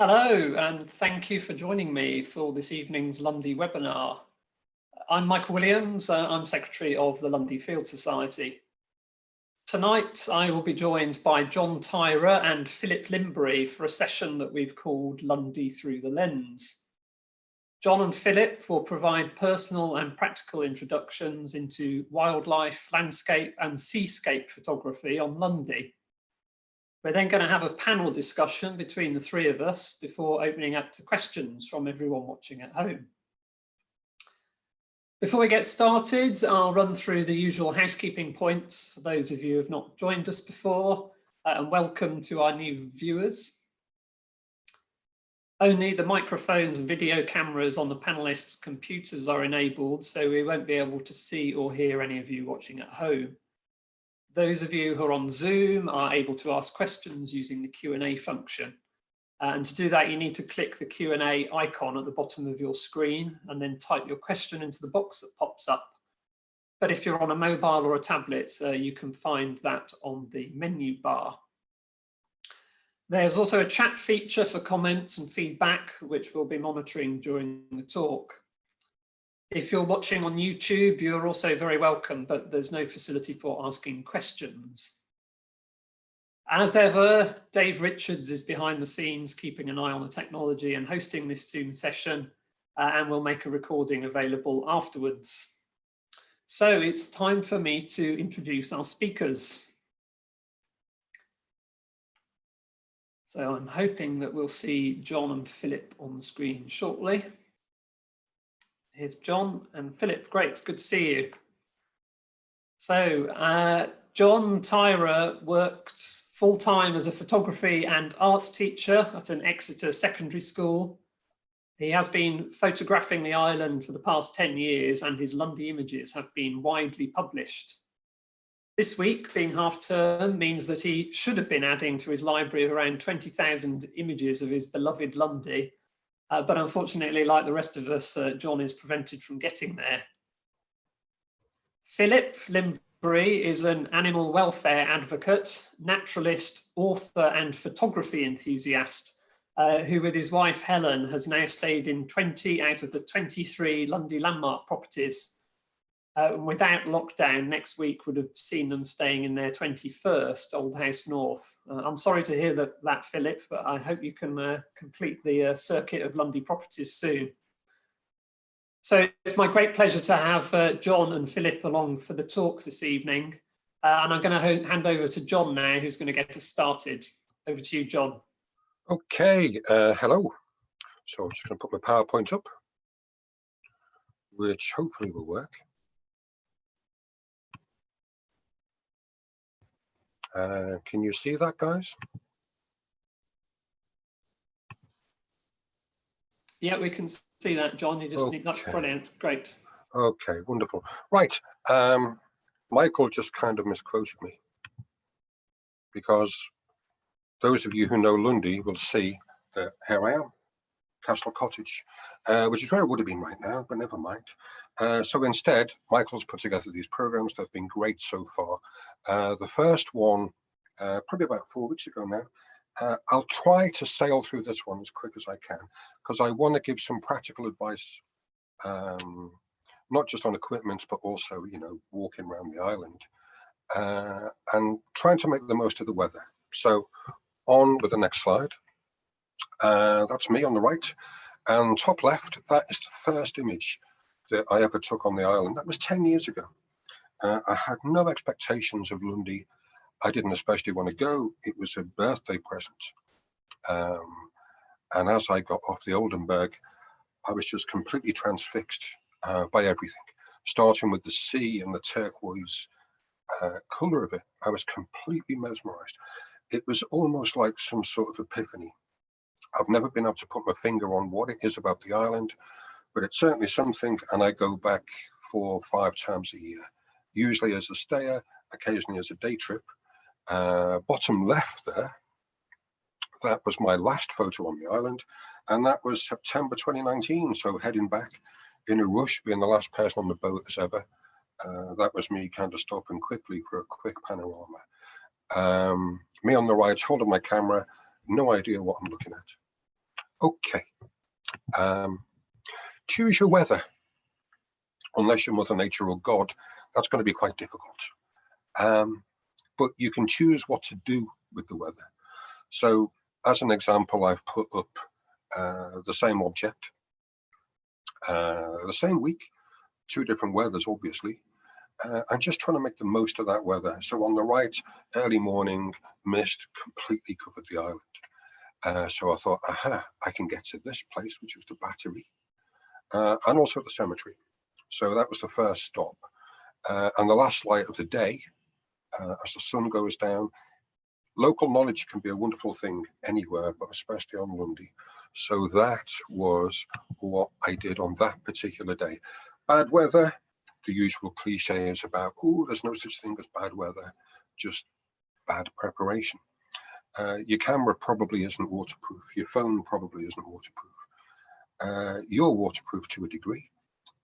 Hello, and thank you for joining me for this evening's Lundy webinar. I'm Michael Williams, I'm Secretary of the Lundy Field Society. Tonight, I will be joined by John Tyrer and Philip Lymbery for a session that we've called Lundy Through the Lens. John and Philip will provide personal and practical introductions into wildlife, landscape, and seascape photography on Lundy. We're then going to have a panel discussion between the three of us before opening up to questions from everyone watching at home. Before we get started, I'll run through the usual housekeeping points for those of you who have not joined us before, and welcome to our new viewers. Only the microphones and video cameras on the panelists' computers are enabled, so we won't be able to see or hear any of you watching at home. Those of you who are on Zoom are able to ask questions using the Q&A function. And to do that, you need to click the Q&A icon at the bottom of your screen and then type your question into the box that pops up. But if you're on a mobile or a tablet, you can find that on the menu bar. There's also a chat feature for comments and feedback, which we'll be monitoring during the talk. If you're watching on YouTube, you're also very welcome, but there's no facility for asking questions. As ever, Dave Richards is behind the scenes, keeping an eye on the technology and hosting this Zoom session, and we'll make a recording available afterwards. So it's time for me to introduce our speakers. So I'm hoping that we'll see John and Philip on the screen shortly. Here's John and Philip. Great, good to see you. So John Tyrer worked full-time as a photography and art teacher at an Exeter secondary school. He has been photographing the island for the past 10 years and his Lundy images have been widely published. This week, being half term, means that he should have been adding to his library of around 20,000 images of his beloved Lundy. But unfortunately, like the rest of us, John is prevented from getting there. Philip Lymbery is an animal welfare advocate, naturalist, author and photography enthusiast, who with his wife Helen has now stayed in 20 out of the 23 Lundy landmark properties. Without lockdown, next week would have seen them staying in their 21st Old House North. I'm sorry to hear that, Philip, but I hope you can complete the circuit of Lundy properties soon. So it's my great pleasure to have John and Philip along for the talk this evening. And I'm going to hand over to John now, who's going to get us started. Over to you, John. Okay, hello. So I'm just going to put my PowerPoint up, which hopefully will work. Can you see that, guys? Yeah, we can see that, John. You just need, that's brilliant. Great. Okay, wonderful. Right. Michael just kind of misquoted me because those of you who know Lundy will see that here I am, Castle Cottage, which is where it would have been right now, but never mind. So instead, Michael's put together these programs that have been great so far. The first one, probably about 4 weeks ago now. I'll try to sail through this one as quick as I can, because I want to give some practical advice, not just on equipment, but also, you know, walking around the island and trying to make the most of the weather. So on with the next slide. That's me on the right, and top left, that is the first image that I ever took on the island. That was 10 years ago. I had no expectations of Lundy. I didn't especially want to go. It was a birthday present. And as I got off the Oldenburg, I was just completely transfixed by everything, starting with the sea and the turquoise color of it. I was completely mesmerized. It was almost like some sort of epiphany. I've never been able to put my finger on what it is about the island, but it's certainly something, and I go back 4 or 5 times a year, usually as a stayer, occasionally as a day trip. Bottom left there, that was my last photo on the island, and that was September 2019, so heading back in a rush, being the last person on the boat as ever. That was me kind of stopping quickly for a quick panorama. Me on the right, holding my camera, no idea what I'm looking at. Okay, choose your weather. Unless you're Mother Nature or God, that's going to be quite difficult. But you can choose what to do with the weather. So as an example, I've put up the same object, the same week, 2 different weathers, obviously. I'm just trying to make the most of that weather. So on the right, early morning, mist completely covered the island. So I thought, aha, I can get to this place, which was the Battery, and also the cemetery. So that was the first stop. And the last light of the day, as the sun goes down. Local knowledge can be a wonderful thing anywhere, but especially on Lundy. So that was what I did on that particular day. Bad weather, the usual cliches about, oh, there's no such thing as bad weather, just bad preparation. Your camera probably isn't waterproof. Your phone probably isn't waterproof. You're waterproof to a degree,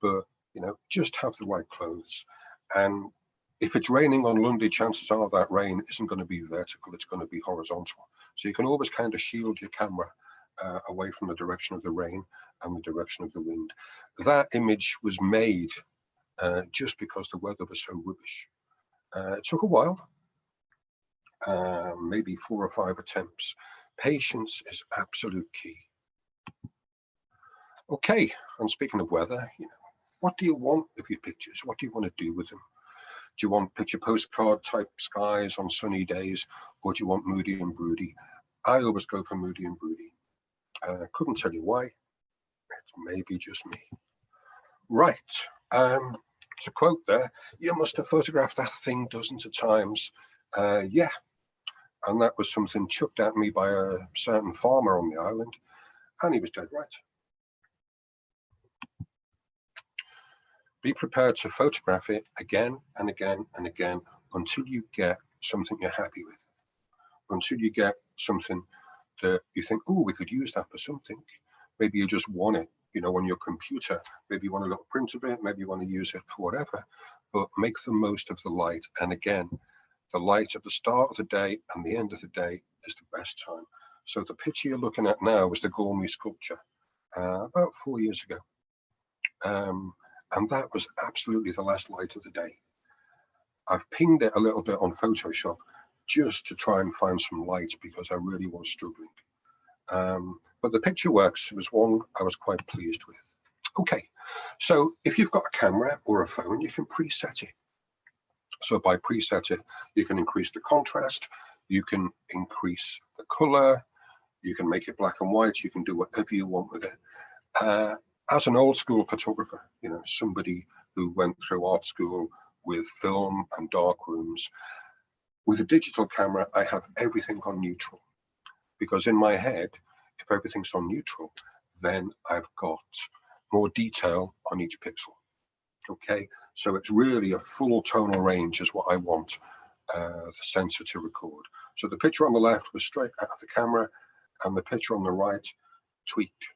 but just have the right clothes. And if it's raining on Lundy, chances are that rain isn't going to be vertical, it's going to be horizontal. So you can always kind of shield your camera away from the direction of the rain and the direction of the wind. That image was made just because the weather was so rubbish. It took a while, maybe 4 or 5 attempts. Patience is absolute key. Okay, and speaking of weather, what do you want of your pictures? What do you want to do with them? Do you want picture postcard type skies on sunny days, or do you want moody and broody? I always go for moody and broody. Couldn't tell you why. It's maybe just me. Right. To quote there, you must have photographed that thing dozens of times. Yeah. And that was something chucked at me by a certain farmer on the island, and he was dead right. Be prepared to photograph it again and again and again until you get something you're happy with, until you get something that you think, oh, we could use that for something. Maybe you just want it, on your computer. Maybe you want a little print of it. Maybe you want to use it for whatever, but make the most of the light. And again, the light at the start of the day and the end of the day is the best time. So the picture you're looking at now was the Gormy sculpture about 4 years ago. And that was absolutely the last light of the day. I've pinged it a little bit on Photoshop just to try and find some light because I really was struggling. But the picture works. It was one I was quite pleased with. Okay, so if you've got a camera or a phone, you can preset it. So by preset it, you can increase the contrast, you can increase the color, you can make it black and white, you can do whatever you want with it. As an old school photographer, somebody who went through art school with film and dark rooms, with a digital camera, I have everything on neutral, because in my head, if everything's on neutral, then I've got more detail on each pixel. Okay, so it's really a full tonal range is what I want the sensor to record. So the picture on the left was straight out of the camera, and the picture on the right tweaked.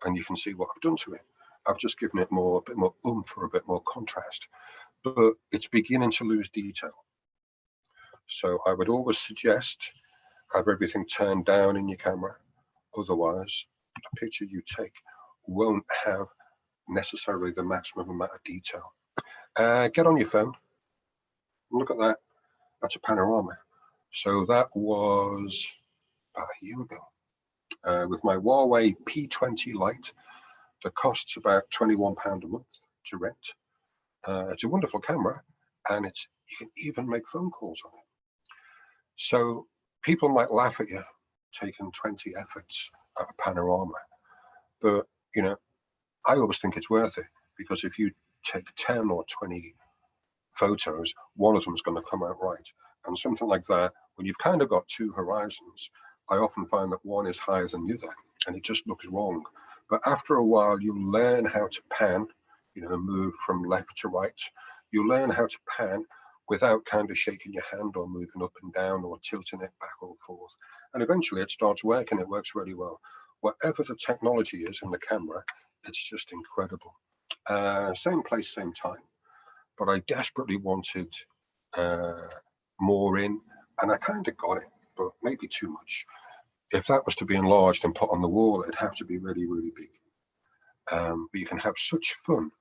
And you can see what I've done to it. I've just given it a bit more oomph or a bit more contrast, but it's beginning to lose detail. So I would always suggest have everything turned down in your camera. Otherwise, the picture you take won't have necessarily the maximum amount of detail. Get on your phone. Look at that. That's a panorama. So that was about a year ago. With my Huawei P20 Lite, that costs about £21 a month to rent. It's a wonderful camera, and you can even make phone calls on it. So people might laugh at you taking 20 efforts at a panorama, but I always think it's worth it, because if you take 10 or 20 photos, one of them is going to come out right. And something like that, when you've kind of got 2 horizons, I often find that one is higher than the other, and it just looks wrong. But after a while, you learn how to pan, move from left to right. You learn how to pan without kind of shaking your hand or moving up and down or tilting it back or forth. And eventually it starts working. It works really well. Whatever the technology is in the camera, it's just incredible. Same place, same time. But I desperately wanted more in, and I kind of got it, but maybe too much. if that was to be enlarged and put on the wall, it'd have to be really, really big. But you can have such fun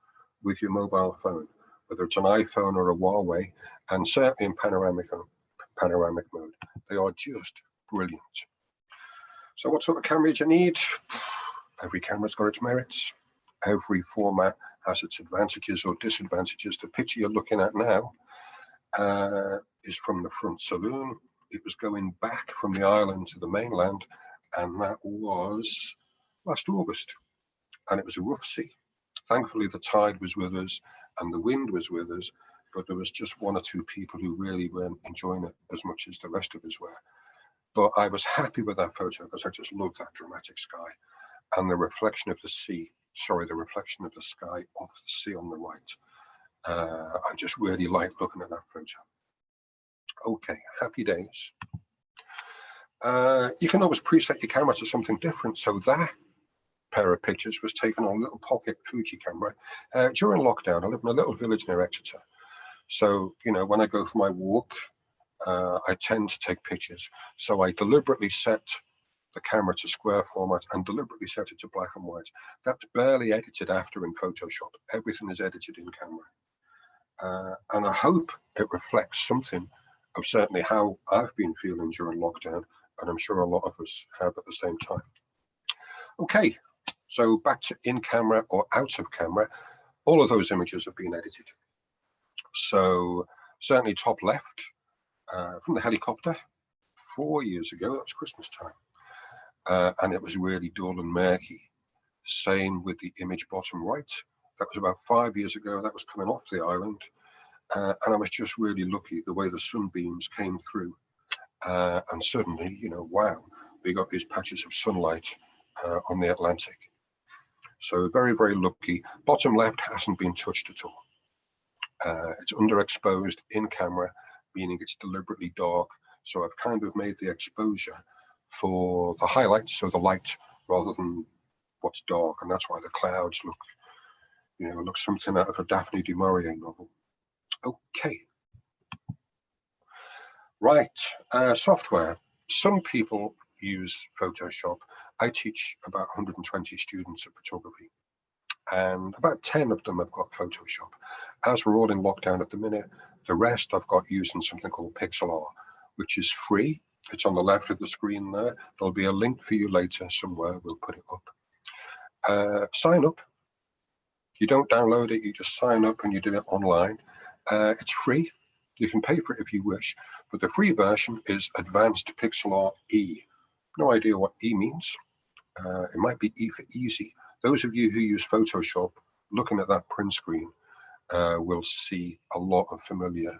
with your mobile phone, whether it's an iPhone or a Huawei, and certainly in panoramic mode, they are just brilliant. So what sort of camera do you need? Every camera's got its merits. Every format has its advantages or disadvantages. The picture you're looking at now is from the front saloon. It was going back from the island to the mainland, and that was last August. And it was a rough sea. Thankfully, the tide was with us and the wind was with us, but there was just one or two people who really weren't enjoying it as much as the rest of us were. But I was happy with that photo because I just loved that dramatic sky and the reflection of the sea, the reflection of the sky off the sea on the right. I just really liked looking at that photo. Okay, happy days. You can always preset your camera to something different. So that pair of pictures was taken on a little pocket Fuji camera during lockdown. I live in a little village near Exeter. So, you know, when I go for my walk, I tend to take pictures. So I deliberately set the camera to square format and deliberately set it to black and white. That's barely edited after in Photoshop. Everything is edited in camera. And I hope it reflects something of certainly how I've been feeling during lockdown, and I'm sure a lot of us have at the same time. Okay, so back to in camera or out of camera, all of those images have been edited. So certainly top left, from the helicopter 4 years ago, that was Christmas time, and it was really dull and murky. Same with the image bottom right, that was about 5 years ago, that was coming off the island, and I was just really lucky the way the sunbeams came through, and suddenly, you know, wow, we got these patches of sunlight on the Atlantic. So very, very lucky. Bottom left hasn't been touched at all. It's underexposed in camera, meaning it's deliberately dark. So I've kind of made the exposure for the highlights, so the light, rather than what's dark. And that's why the clouds look, you know, look something out of a Daphne du Maurier novel. Okay. Right, software. Some people use Photoshop. I teach about 120 students of photography, and about 10 of them have got Photoshop. As we're all in lockdown at the minute, the rest I've got using something called Pixel Art, which is free. It's on the left of the screen there. There'll be a link for you later somewhere. We'll put it up. Sign up. You don't download it, you just sign up and you do it online. It's free. You can pay for it if you wish, but the free version is Advanced Pixel Art E. No idea what E means. It might be E for easy. Those of you who use Photoshop, looking at that print screen, will see a lot of familiar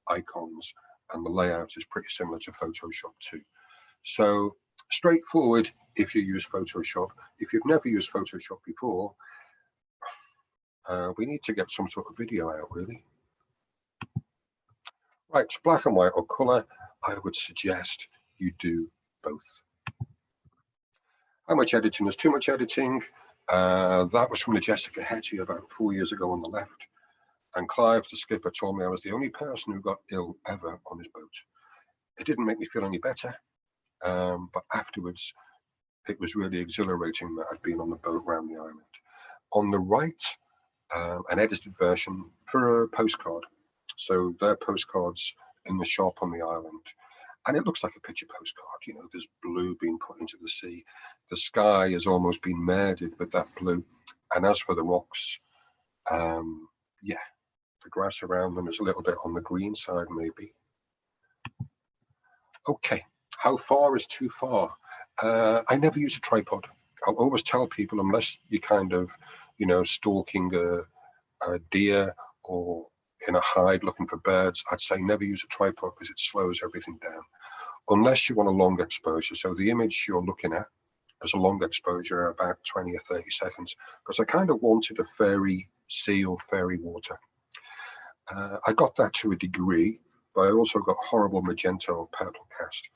icons, and the layout is pretty similar to Photoshop too. So straightforward if you use Photoshop. If you've never used Photoshop before, we need to get some sort of video out, really. Right, black and white or color, I would suggest you do both. How much editing? There's too much editing. That was from the Jessica Hetty about 4 years ago on the left. And Clive, the skipper, told me I was the only person who got ill ever on his boat. It didn't make me feel any better, but afterwards, it was really exhilarating that I'd been on the boat around the island. On the right, an edited version for a postcard. So there are postcards in the shop on the island. And it looks like a picture postcard, you know, there's blue being put into the sea. The sky has almost been merded with that blue. And as for the rocks, yeah, the grass around them is a little bit on the green side, maybe. Okay, how far is too far? I never use a tripod. I'll always tell people, unless you're kind of, you know, stalking a deer or in a hide looking for birds, I'd say never use a tripod because it slows everything down. Unless you want a long exposure. So the image you're looking at has a long exposure, about 20 or 30 seconds, because I kind of wanted a fairy sea or fairy water. I got that to a degree, but I also got horrible magenta or purple cast.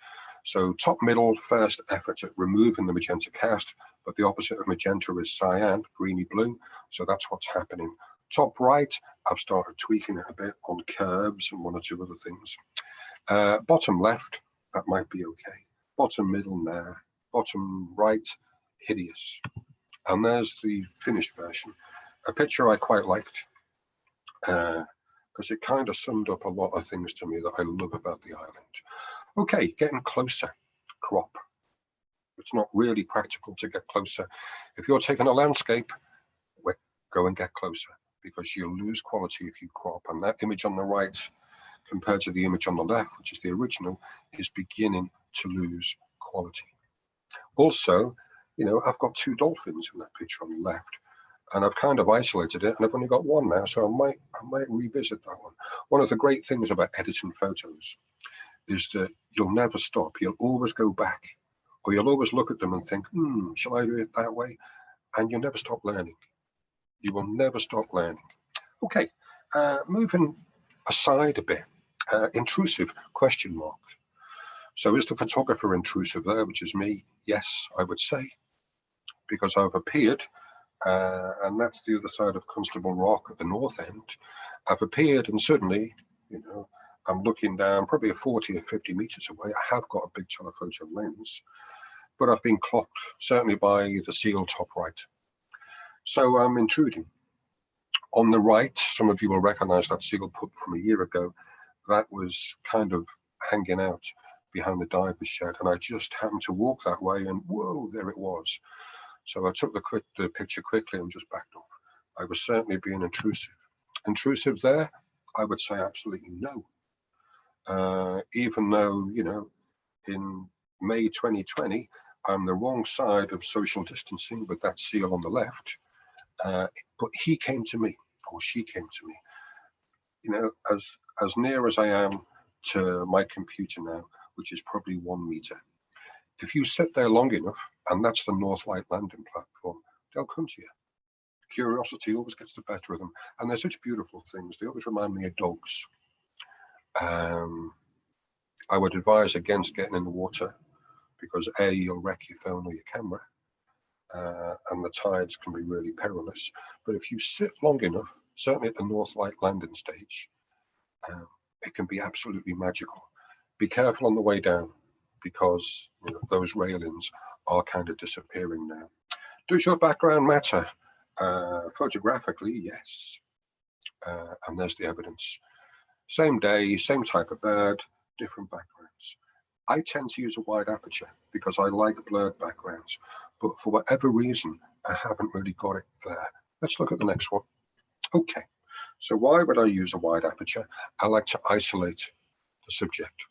So top middle, first effort at removing the magenta cast, but the opposite of magenta is cyan, greeny blue. So that's what's happening. Top right, I've started tweaking it a bit on curves and one or two other things. Bottom left, that might be okay. bottom middle there, bottom right, hideous. And there's the finished version, a picture I quite liked, because it kind of summed up a lot of things to me that I love about the island. Okay, getting closer, crop. It's not really practical to get closer. If you're taking a landscape, go and get closer, because you'll lose quality if you crop. And that image on the right compared to the image on the left, which is the original, is beginning to lose quality. Also, you know, I've got 2 dolphins in that picture on the left, and I've kind of isolated it, and I've only got 1 now, so I might revisit that one. One of the great things about editing photos is that you'll never stop. You'll always go back, or you'll always look at them and think, shall I do it that way? And you'll never stop learning. You will never stop learning. Okay, moving aside a bit, intrusive, question mark. So is the photographer intrusive there, which is me? Yes, I would say, because I've appeared, and that's the other side of Constable Rock at the north end. I've appeared, and suddenly, you know, I'm looking down probably 40 or 50 meters away. I have got a big telephoto lens, but I've been clocked, certainly by the seal top right. So I'm intruding. On the right, some of you will recognize that seal put from a year ago. That was kind of hanging out behind the diver's shed, and I just happened to walk that way, and whoa, there it was. So I took the picture quickly and just backed off. I was certainly being intrusive. Intrusive there? I would say absolutely no. Even though, you know, in May 2020, I'm the wrong side of social distancing with that seal on the left, but he came to me, or she came to me. You know, as near as I am to my computer now, which is probably 1 meter. If you sit there long enough, and that's the North Light landing platform, they'll come to you. Curiosity always gets the better of them. And they're such beautiful things. They always remind me of dogs. I would advise against getting in the water, because A, you'll wreck your phone or your camera, and the tides can be really perilous. But if you sit long enough, certainly at the North Light landing stage, it can be absolutely magical. Be careful on the way down, because you know, those railings are kind of disappearing now. Does your background matter? Photographically, yes. And there's the evidence. Same day, same type of bird, different backgrounds. I tend to use a wide aperture because I like blurred backgrounds, but for whatever reason, I haven't really got it there. Let's look at the next one. Okay, so why would I use a wide aperture? I like to isolate the subject.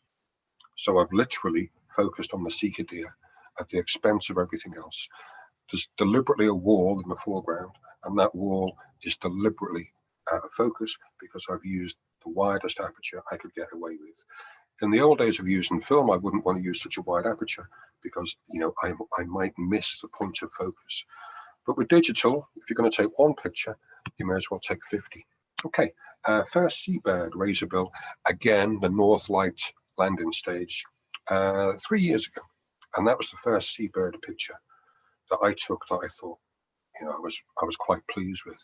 So I've literally focused on the seeker deer at the expense of everything else. There's deliberately a wall in the foreground, and that wall is deliberately out of focus because I've used the widest aperture I could get away with. In the old days of using film, I wouldn't want to use such a wide aperture because, you know, I might miss the point of focus. But with digital, if you're going to take 1 picture, you may as well take 50. Okay, first seabird, razorbill, again, the North Light landing stage, 3 years ago. And that was the first seabird picture that I took that I thought, you know, I was quite pleased with.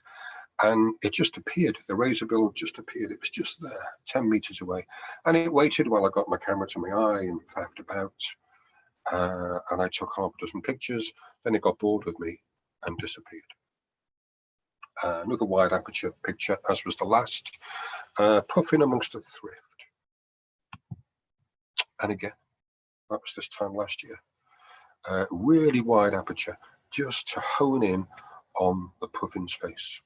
And it just appeared, the razorbill just appeared. It was just there, 10 meters away. And it waited while I got my camera to my eye and faffed about. And I took half a dozen pictures. Then it got bored with me and disappeared. Another wide aperture picture, as was the last, puffing amongst a thrift. And again, that was this time last year. Really wide aperture, just to hone in on the puffin's face.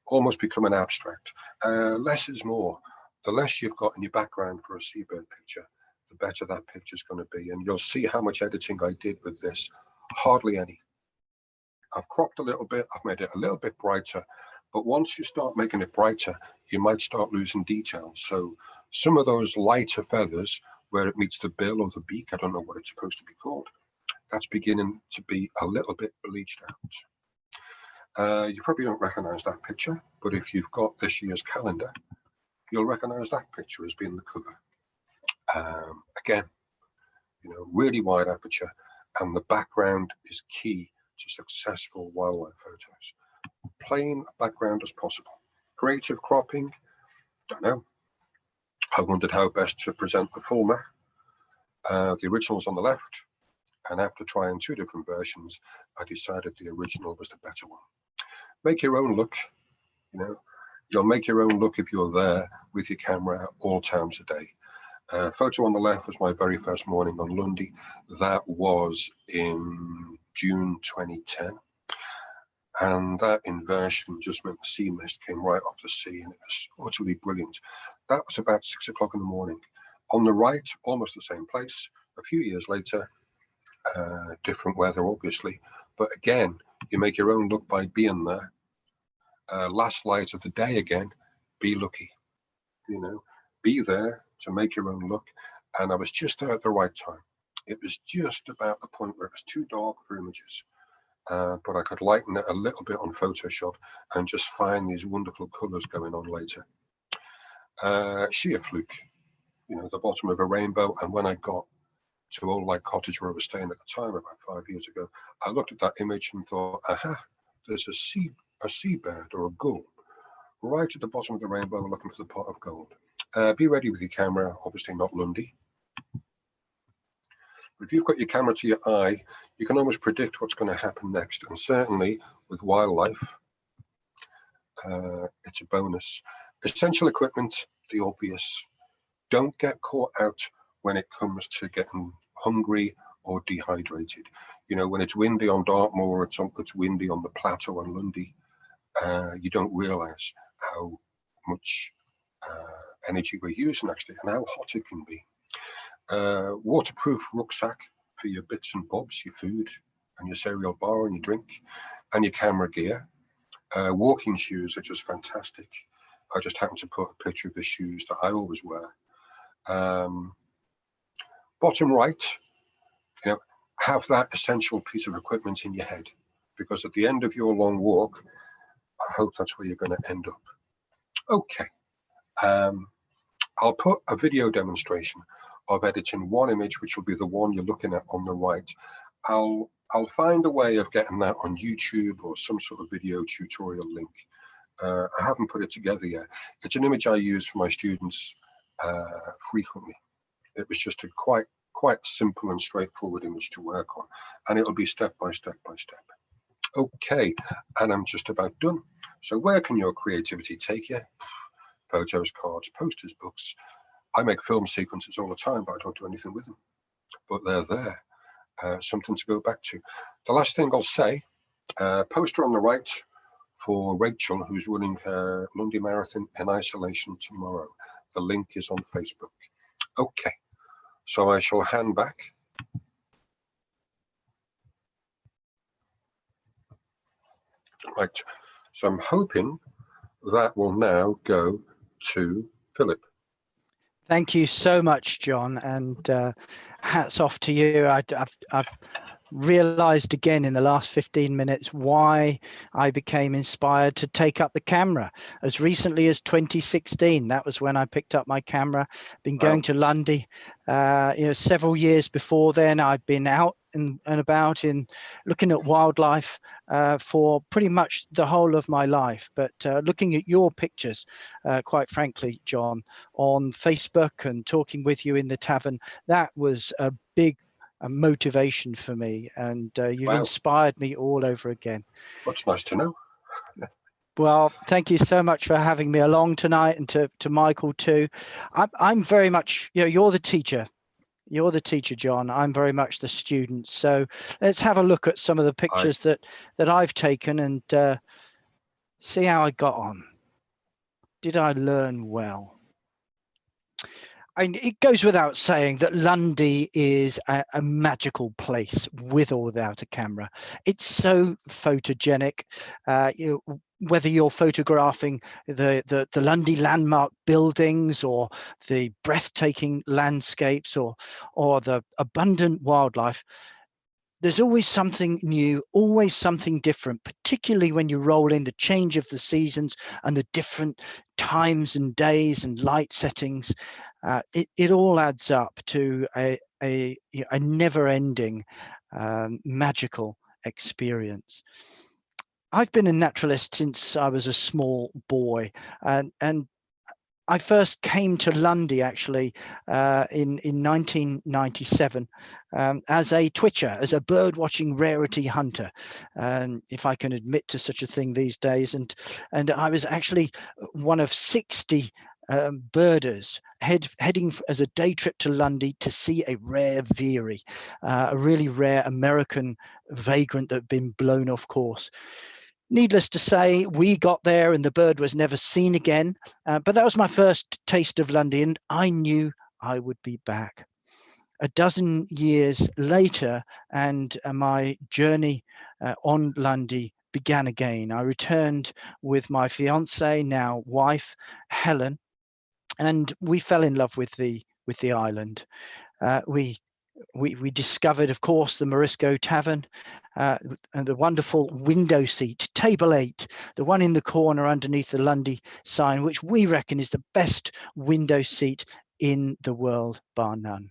Almost become an abstract. Less is more. The less you've got in your background for a seabird picture, the better that picture's going to be. And you'll see how much editing I did with this. Hardly any. I've cropped a little bit, I've made it a little bit brighter, but once you start making it brighter, you might start losing details. So some of those lighter feathers, where it meets the bill or the beak, I don't know what it's supposed to be called, that's beginning to be a little bit bleached out. You probably don't recognize that picture, but if you've got this year's calendar, you'll recognize that picture as being the cover. Again, you know, really wide aperture, and the background is key to successful wildlife photos. Plain background as possible. Creative cropping, don't know. I wondered how best to present the former. The original's on the left, and after trying 2 different versions, I decided the original was the better one. Make your own look, you know. You'll make your own look if you're there with your camera all times a day. Photo on the left was my very first morning on Lundy. That was in June 2010. And that inversion just meant the sea mist came right off the sea, and it was utterly brilliant. That was about 6 o'clock in the morning. On the right, almost the same place. A few years later, different weather, obviously. But again, you make your own look by being there. Last light of the day again, be lucky. You know, be there to make your own look. And I was just there at the right time. It was just about the point where it was too dark for images. But I could lighten it a little bit on Photoshop and just find these wonderful colors going on later. Sheer fluke, you know, the bottom of a rainbow. And when I got to Old Light Cottage where I was staying at the time, about 5 years ago, I looked at that image and thought, aha, there's a seabird or a gull right at the bottom of the rainbow looking for the pot of gold. Be ready with your camera, obviously not Lundy. If you've got your camera to your eye, you can almost predict what's going to happen next. And certainly with wildlife, it's a bonus. Essential equipment, the obvious. Don't get caught out when it comes to getting hungry or dehydrated. You know, when it's windy on Dartmoor, it's windy on the plateau on Lundy, you don't realize how much energy we're using actually, and how hot it can be. Waterproof rucksack for your bits and bobs, your food and your cereal bar and your drink, and your camera gear. Walking shoes are just fantastic. I just happened to put a picture of the shoes that I always wear. Bottom right, you know, have that essential piece of equipment in your head, because at the end of your long walk, I hope that's where you're going to end up. Okay, I'll put a video demonstration of editing one image, which will be the one you're looking at on the right. I'll find a way of getting that on YouTube or some sort of video tutorial link. I haven't put it together yet. It's an image I use for my students frequently. It was just a quite simple and straightforward image to work on, and it'll be step by step by step. Okay, and I'm just about done. So where can your creativity take you? Photos, cards, posters, books. I make film sequences all the time, but I don't do anything with them. But they're there, something to go back to. The last thing I'll say, poster on the right for Rachel, who's running her Lundy Marathon in isolation tomorrow. The link is on Facebook. Okay, so I shall hand back. Right, so I'm hoping that will now go to Philip. Thank you so much, John, and hats off to you. I've realized again in the last 15 minutes why I became inspired to take up the camera as recently as 2016. That was when I picked up my camera. Been going to Lundy, several years before then. I'd been out and about in looking at wildlife for pretty much the whole of my life. But looking at your pictures, quite frankly, John, on Facebook and talking with you in the tavern, that was a big motivation for me, and you've inspired me all over again. That's nice to know. Well, thank you so much for having me along tonight, and to Michael too. I'm very much, you're the teacher. You're the teacher, John. I'm very much the student. So let's have a look at some of the pictures that I've taken and see how I got on. Did I learn well? It goes without saying that Lundy is a magical place with or without a camera. It's so photogenic. Whether you're photographing the Lundy landmark buildings or the breathtaking landscapes or the abundant wildlife, there's always something new, always something different, particularly when you roll in the change of the seasons and the different times and days and light settings. It all adds up to a never-ending magical experience. I've been a naturalist since I was a small boy, and I first came to Lundy actually in 1997 as a twitcher, as a bird watching rarity hunter, if I can admit to such a thing these days. And I was actually one of 60 birders heading as a day trip to Lundy to see a rare veery, a really rare American vagrant that had been blown off course. Needless to say, we got there and the bird was never seen again. But that was my first taste of Lundy, and I knew I would be back. A dozen years later, and my journey on Lundy began again. I returned with my fiancée, now wife, Helen, and we fell in love with the island. We discovered, of course, the Morisco Tavern and the wonderful window seat, table 8, the one in the corner underneath the Lundy sign, which we reckon is the best window seat in the world, bar none.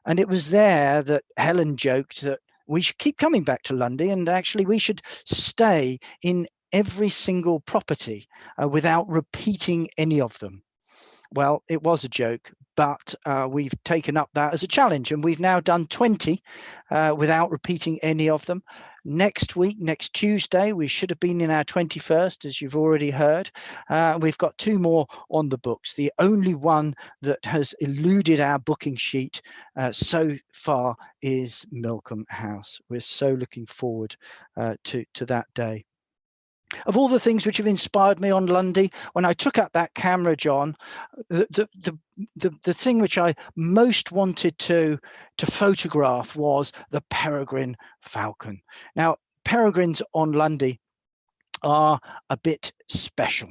And it was there that Helen joked that we should keep coming back to Lundy, and actually we should stay in every single property without repeating any of them. Well, it was a joke, but we've taken up that as a challenge, and we've now done 20 without repeating any of them. Next week, next Tuesday, we should have been in our 21st, as you've already heard. We've got 2 more on the books. The only one that has eluded our booking sheet so far is Milcombe House. We're so looking forward to that day. Of all the things which have inspired me on Lundy, when I took up that camera, John, the thing which I most wanted to photograph was the peregrine falcon. Now, peregrines on Lundy are a bit special.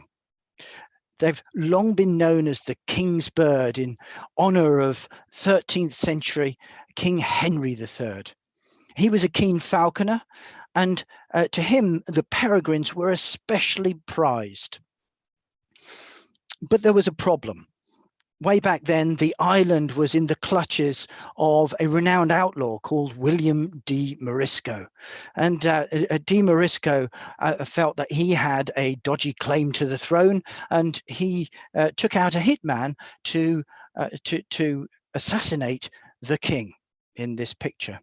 They've long been known as the king's bird in honor of 13th century King Henry III. He was a keen falconer, and to him, the peregrines were especially prized. But there was a problem. Way back then, the island was in the clutches of a renowned outlaw called William de Morisco. And de Morisco felt that he had a dodgy claim to the throne, and he took out a hitman to assassinate the king in this picture.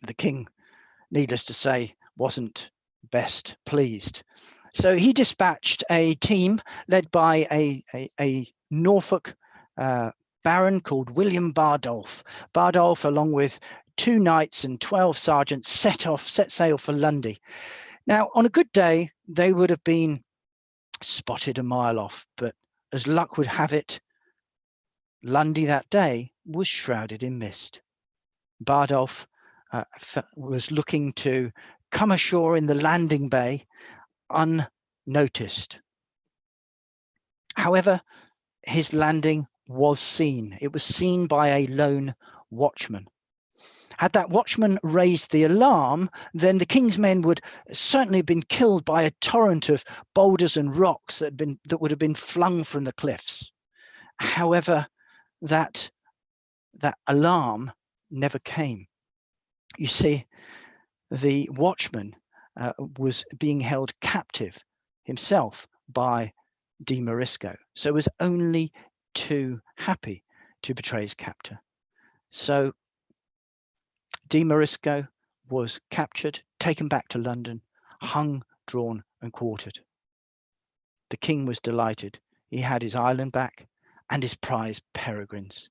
The king, needless to say, wasn't best pleased. So he dispatched a team led by a Norfolk baron called William Bardolph. Bardolph, along with 2 knights and 12 sergeants, set sail for Lundy. Now, on a good day, they would have been spotted a mile off, but as luck would have it, Lundy that day was shrouded in mist. Bardolph was looking to come ashore in the landing bay unnoticed. However, his landing was seen. It was seen by a lone watchman. Had that watchman raised the alarm, then the king's men would certainly have been killed by a torrent of boulders and rocks that would have been flung from the cliffs. However, that alarm never came. You see, the watchman was being held captive himself by de Morisco, so was only too happy to betray his captor. So de Morisco was captured, taken back to London, hung, drawn and quartered. The king was delighted. He had his island back and his prize peregrines.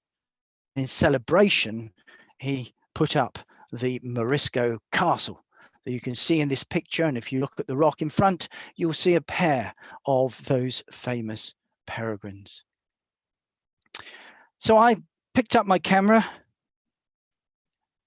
In celebration, he put up the Morisco castle that you can see in this picture, and if you look at the rock in front, you'll see a pair of those famous peregrines. So I picked up my camera.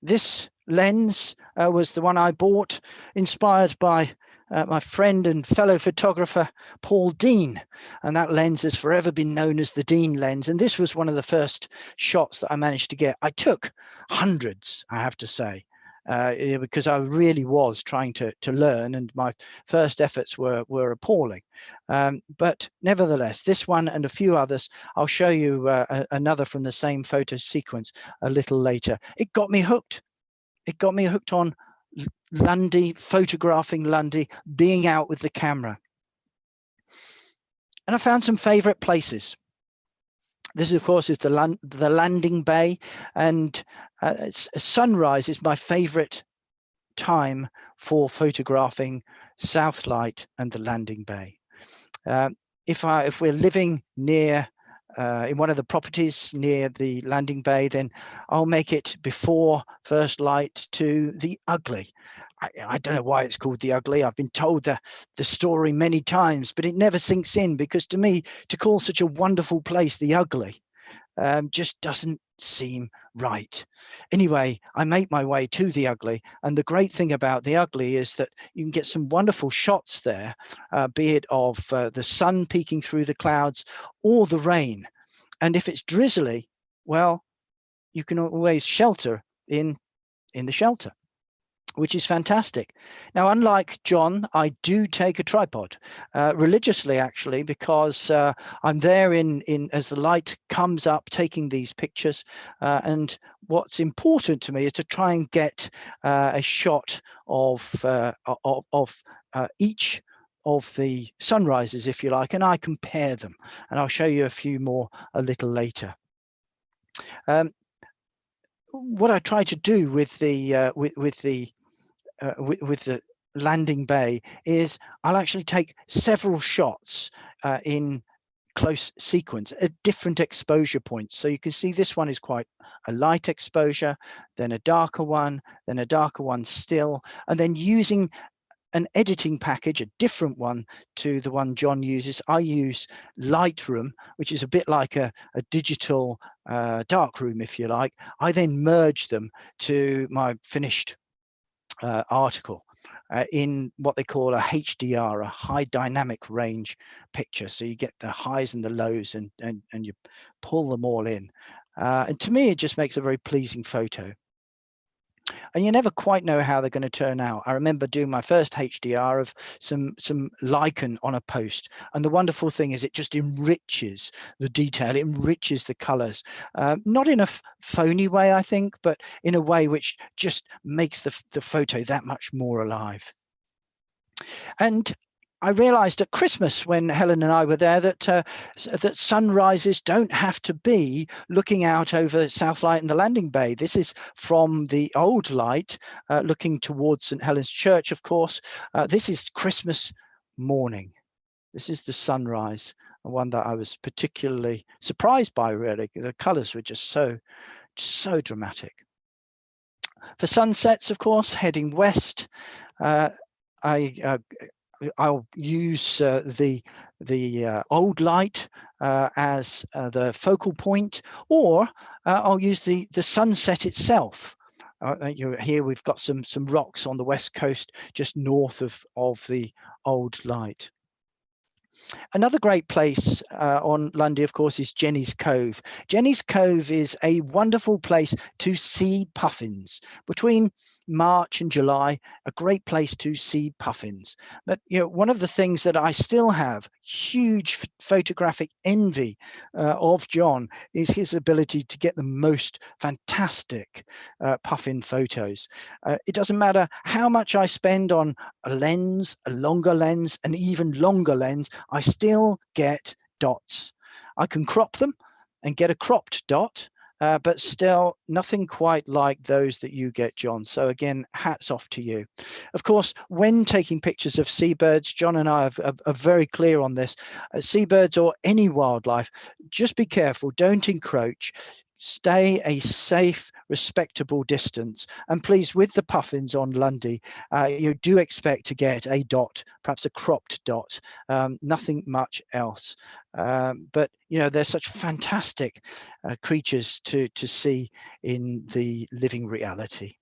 This lens was the one I bought, inspired by my friend and fellow photographer Paul Dean, and that lens has forever been known as the Dean lens, and this was one of the first shots that I managed to get. I took hundreds, I have to say, because I really was trying to learn, and my first efforts were appalling. But nevertheless, this one and a few others, I'll show you another from the same photo sequence a little later. It got me hooked. It got me hooked on Lundy, photographing Lundy, being out with the camera. And I found some favorite places. This, of course, is the landing bay, and sunrise is my favorite time for photographing Southlight and the landing bay. If we're living near in one of the properties near the landing bay, then I'll make it before first light to the Ugly. I don't know why it's called the Ugly. I've been told the story many times, but it never sinks in, because to me, to call such a wonderful place the Ugly just doesn't seem right. Anyway, I make my way to the Ugly, and the great thing about the Ugly is that you can get some wonderful shots there, be it of the sun peeking through the clouds or the rain. And if it's drizzly, well, you can always shelter in the shelter, which is fantastic. Now, unlike John, I do take a tripod religiously, actually, because I'm there in as the light comes up, taking these pictures. And what's important to me is to try and get a shot of each of the sunrises, if you like, and I compare them. And I'll show you a few more a little later. What I try to do with the with the landing bay is I'll actually take several shots in close sequence at different exposure points. So you can see this one is quite a light exposure, then a darker one still, and then using an editing package, a different one to the one John uses. I use Lightroom, which is a bit like a digital darkroom, if you like. I then merge them to my finished article in what they call a HDR, a high dynamic range picture. So you get the highs and the lows, and you pull them all in. And to me, it just makes a very pleasing photo. And you never quite know how they're going to turn out. I remember doing my first HDR of some lichen on a post, and the wonderful thing is it just enriches the detail, it enriches the colors, not in a phony way, I think, but in a way which just makes the photo that much more alive. And I realized at Christmas, when Helen and I were there, that sunrises don't have to be looking out over Southlight and the landing bay. This is from the old light, looking towards St. Helen's Church, of course. This is Christmas morning. This is the sunrise, one that I was particularly surprised by, really. The colors were just so dramatic. For sunsets, of course, heading west, I'll use the old light as the focal point, or I'll use the sunset itself. Here we've got some rocks on the west coast, just north of the old light. Another great place on Lundy, of course, is Jenny's Cove. Jenny's Cove is a wonderful place to see puffins. Between March and July, a great place to see puffins. But one of the things that I still have huge photographic envy of John is his ability to get the most fantastic puffin photos. It doesn't matter how much I spend on a lens, a longer lens, an even longer lens, I still get dots. I can crop them and get a cropped dot, but still nothing quite like those that you get, John. So again, hats off to you. Of course, when taking pictures of seabirds, John and I are very clear on this. Seabirds or any wildlife, just be careful, don't encroach. Stay a safe, respectable distance. And please, with the puffins on Lundy, you do expect to get a dot, perhaps a cropped dot, nothing much else. But they're such fantastic creatures to see in the living reality.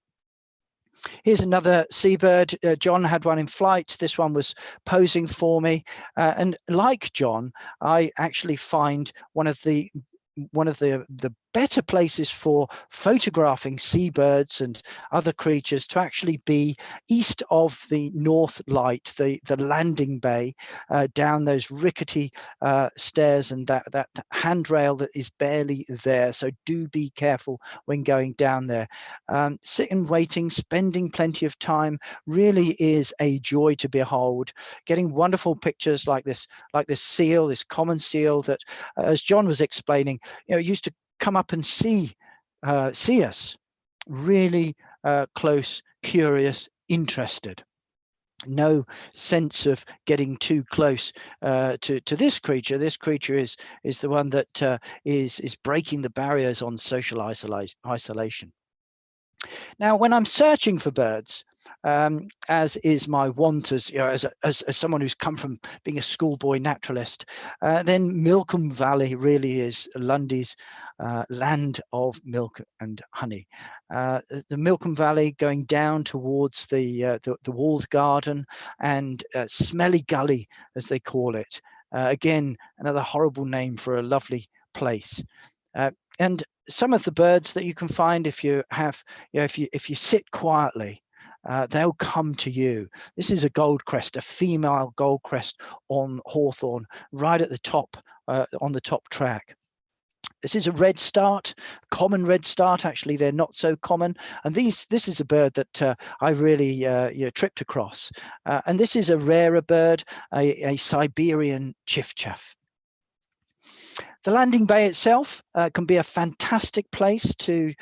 Here's another seabird. John had one in flight. This one was posing for me. And like John, I actually find one of the better places for photographing seabirds and other creatures to actually be east of the North Light, the landing bay, down those rickety stairs and that handrail that is barely there. So do be careful when going down there. Sitting waiting, spending plenty of time, really is a joy to behold. Getting wonderful pictures like this seal, this common seal that, as John was explaining, used to come up and see us, really close, curious, interested. No sense of getting too close to this creature. This creature is the one that is breaking the barriers on social isolation. Now, when I'm searching for birds, as is my wont as someone who's come from being a schoolboy naturalist, then Milcombe Valley really is Lundy's land of milk and honey. The Milcombe Valley going down towards the walled garden and Smelly Gully, as they call it. Again, another horrible name for a lovely place. And some of the birds that you can find, if you have, if you sit quietly, they'll come to you. This is a goldcrest, a female goldcrest on hawthorn, right at the top, on the top track. This is a redstart, common redstart. Actually, they're not so common. And this is a bird that I really tripped across. And this is a rarer bird, a Siberian chiffchaff. The landing bay itself can be a fantastic place to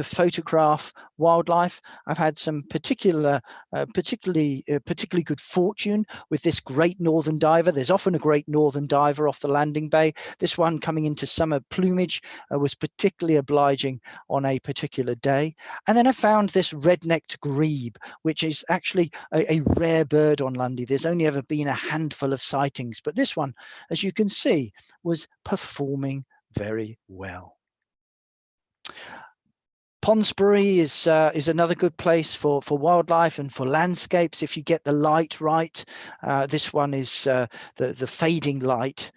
photograph wildlife. I've had some particularly good fortune with this great northern diver. There's often a great northern diver off the landing bay. This one, coming into summer plumage, was particularly obliging on a particular day. And then I found this red-necked grebe, which is actually a rare bird on Lundy. There's only ever been a handful of sightings, but this one, as you can see, was performing very well. Ponsbury is another good place for wildlife and for landscapes if you get the light right. This one is the fading light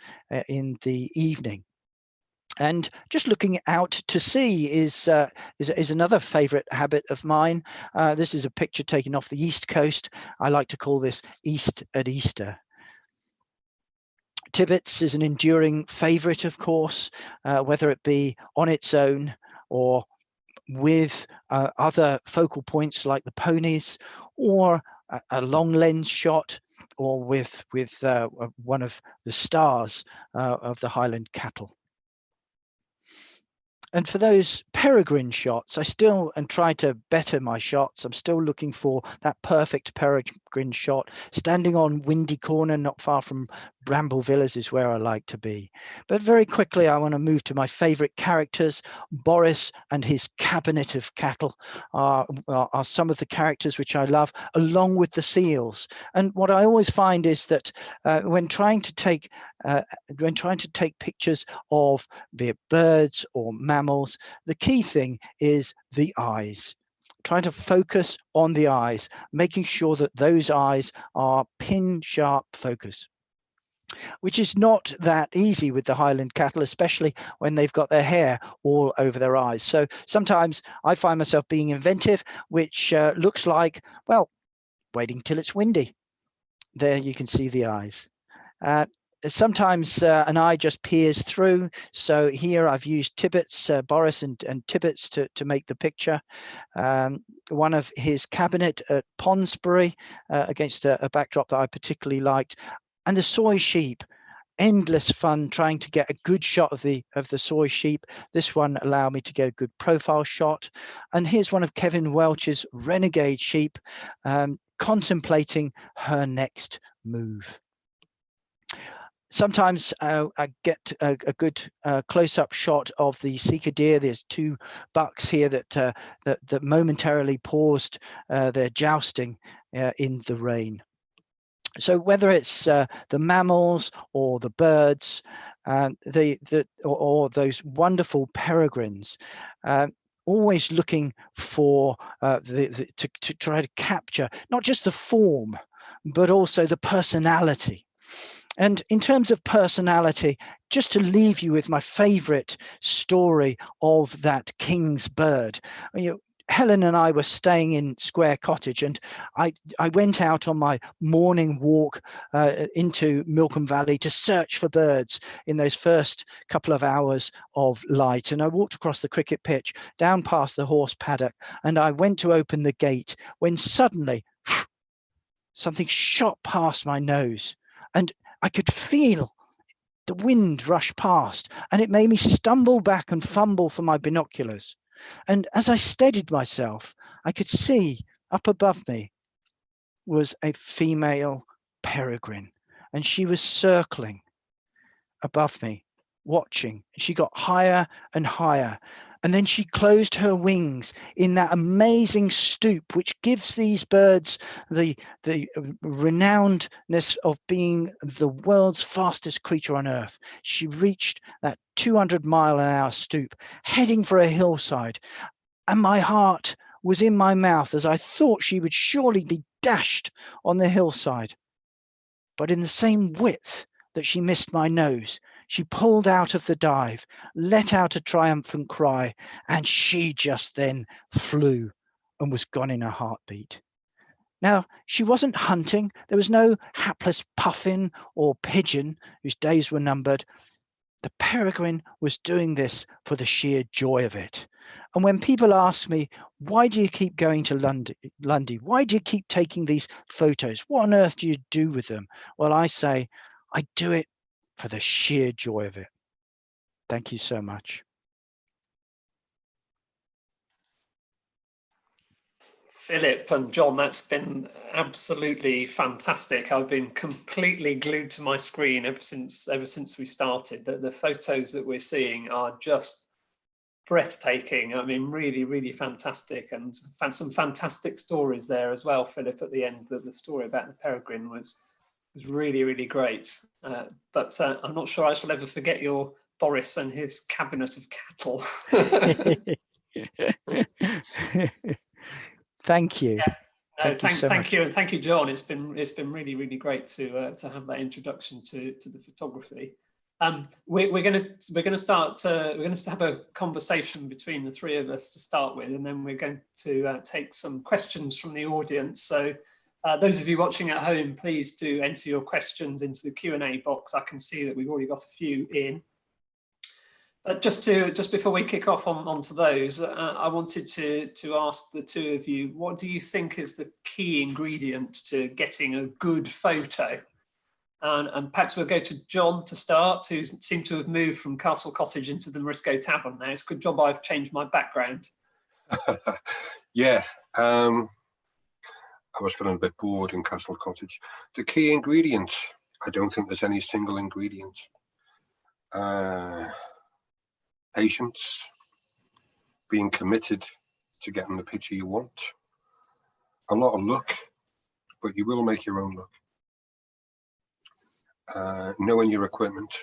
in the evening. And just looking out to sea is another favorite habit of mine. This is a picture taken off the East Coast. I like to call this East at Easter. Tibbets is an enduring favorite, of course, whether it be on its own or with other focal points like the ponies, or a long lens shot, or with one of the stars of the Highland cattle. And for those peregrine shots, I still try to better my shots. I'm still looking for that perfect peregrine shot. Standing on Windy Corner, not far from Bramble Villas, is where I like to be. But very quickly, I want to move to my favorite characters. Boris and his cabinet of cattle are some of the characters which I love, along with the seals. And what I always find is that when trying to take pictures of be it birds or mammals, the key thing is the eyes. Trying to focus on the eyes, making sure that those eyes are pin sharp focus, which is not that easy with the Highland cattle, especially when they've got their hair all over their eyes. So sometimes I find myself being inventive, which looks like, well, waiting till it's windy. There you can see the eyes. Sometimes an eye just peers through. So here I've used Tibbets, Boris and Tibbets to make the picture. One of his cabinet at Ponsbury against a backdrop that I particularly liked. And the soy sheep, endless fun trying to get a good shot of the soy sheep. This one allowed me to get a good profile shot. And here's one of Kevin Welch's renegade sheep contemplating her next move. Sometimes I get a good close-up shot of the Sika deer. There's two bucks here that momentarily paused their jousting in the rain. So whether it's the mammals or the birds, or those wonderful peregrines, always looking for to try to capture not just the form, but also the personality. And in terms of personality, just to leave you with my favorite story of that king's bird. Helen and I were staying in Square Cottage, and I went out on my morning walk into Milcombe Valley to search for birds in those first couple of hours of light. And I walked across the cricket pitch, down past the horse paddock, and I went to open the gate when suddenly something shot past my nose, and I could feel the wind rush past, and it made me stumble back and fumble for my binoculars. And as I steadied myself, I could see up above me was a female peregrine, and she was circling above me, watching. She got higher and higher, and then she closed her wings in that amazing stoop which gives these birds the renownedness of being the world's fastest creature on earth. She reached that 200-mile-an-hour stoop, heading for a hillside, and my heart was in my mouth as I thought she would surely be dashed on the hillside. But in the same width that she missed my nose, she pulled out of the dive, let out a triumphant cry, and she just then flew and was gone in a heartbeat. Now, she wasn't hunting. There was no hapless puffin or pigeon whose days were numbered. The peregrine was doing this for the sheer joy of it. And when people ask me, why do you keep going to Lundy? Why do you keep taking these photos? What on earth do you do with them? Well, I say, I do it for the sheer joy of it. Thank you so much. Philip and John, that's been absolutely fantastic. I've been completely glued to my screen ever since we started. The photos that we're seeing are just breathtaking. I mean, really, really fantastic, and some fantastic stories there as well, Philip. At the end, the story about the peregrine was really, really great. But I'm not sure I shall ever forget your Boris and his cabinet of cattle. Thank you. Yeah. No, Thank you, and thank you, John. It's been really, really great to have that introduction to the photography. We're going to start. We're going to have a conversation between the three of us to start with, and then we're going to take some questions from the audience. So, those of you watching at home, please do enter your questions into the Q&A box. I can see that we've already got a few in. But just before we kick off onto those, I wanted to ask the two of you, what do you think is the key ingredient to getting a good photo? And perhaps we'll go to John to start, who seemed to have moved from Castle Cottage into the Morisco Tavern now. It's a good job I've changed my background. Yeah, I was feeling a bit bored in Castle Cottage. The key ingredient, I don't think there's any single ingredient. Patience, being committed to getting the picture you want. A lot of luck, but you will make your own luck. Knowing your equipment,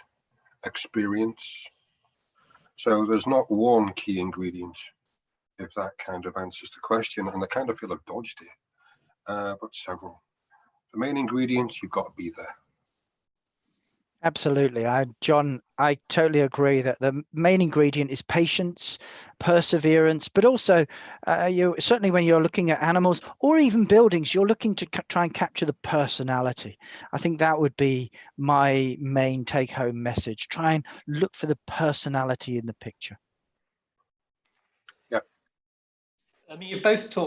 experience. So there's not one key ingredient, if that kind of answers the question, and I kind of feel I've dodged it, but several. The main ingredients, you've got to be there. Absolutely. John, I totally agree that the main ingredient is patience, perseverance, but also certainly when you're looking at animals or even buildings, you're looking to try and capture the personality. I think that would be my main take-home message. Try and look for the personality in the picture. I mean, you've both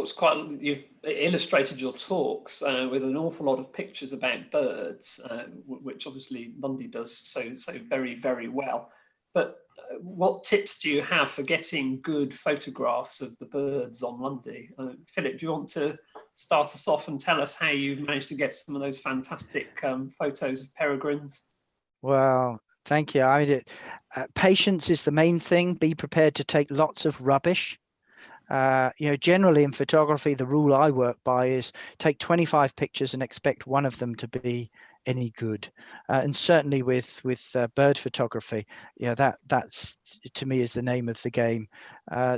you've illustrated your talks with an awful lot of pictures about birds, which obviously Lundy does so very, very well. But what tips do you have for getting good photographs of the birds on Lundy? Philip, do you want to start us off and tell us how you've managed to get some of those fantastic photos of peregrines? Well, thank you. Patience is the main thing. Be prepared to take lots of rubbish. Generally in photography, the rule I work by is take 25 pictures and expect one of them to be any good. And certainly with bird photography, that's to me is the name of the game.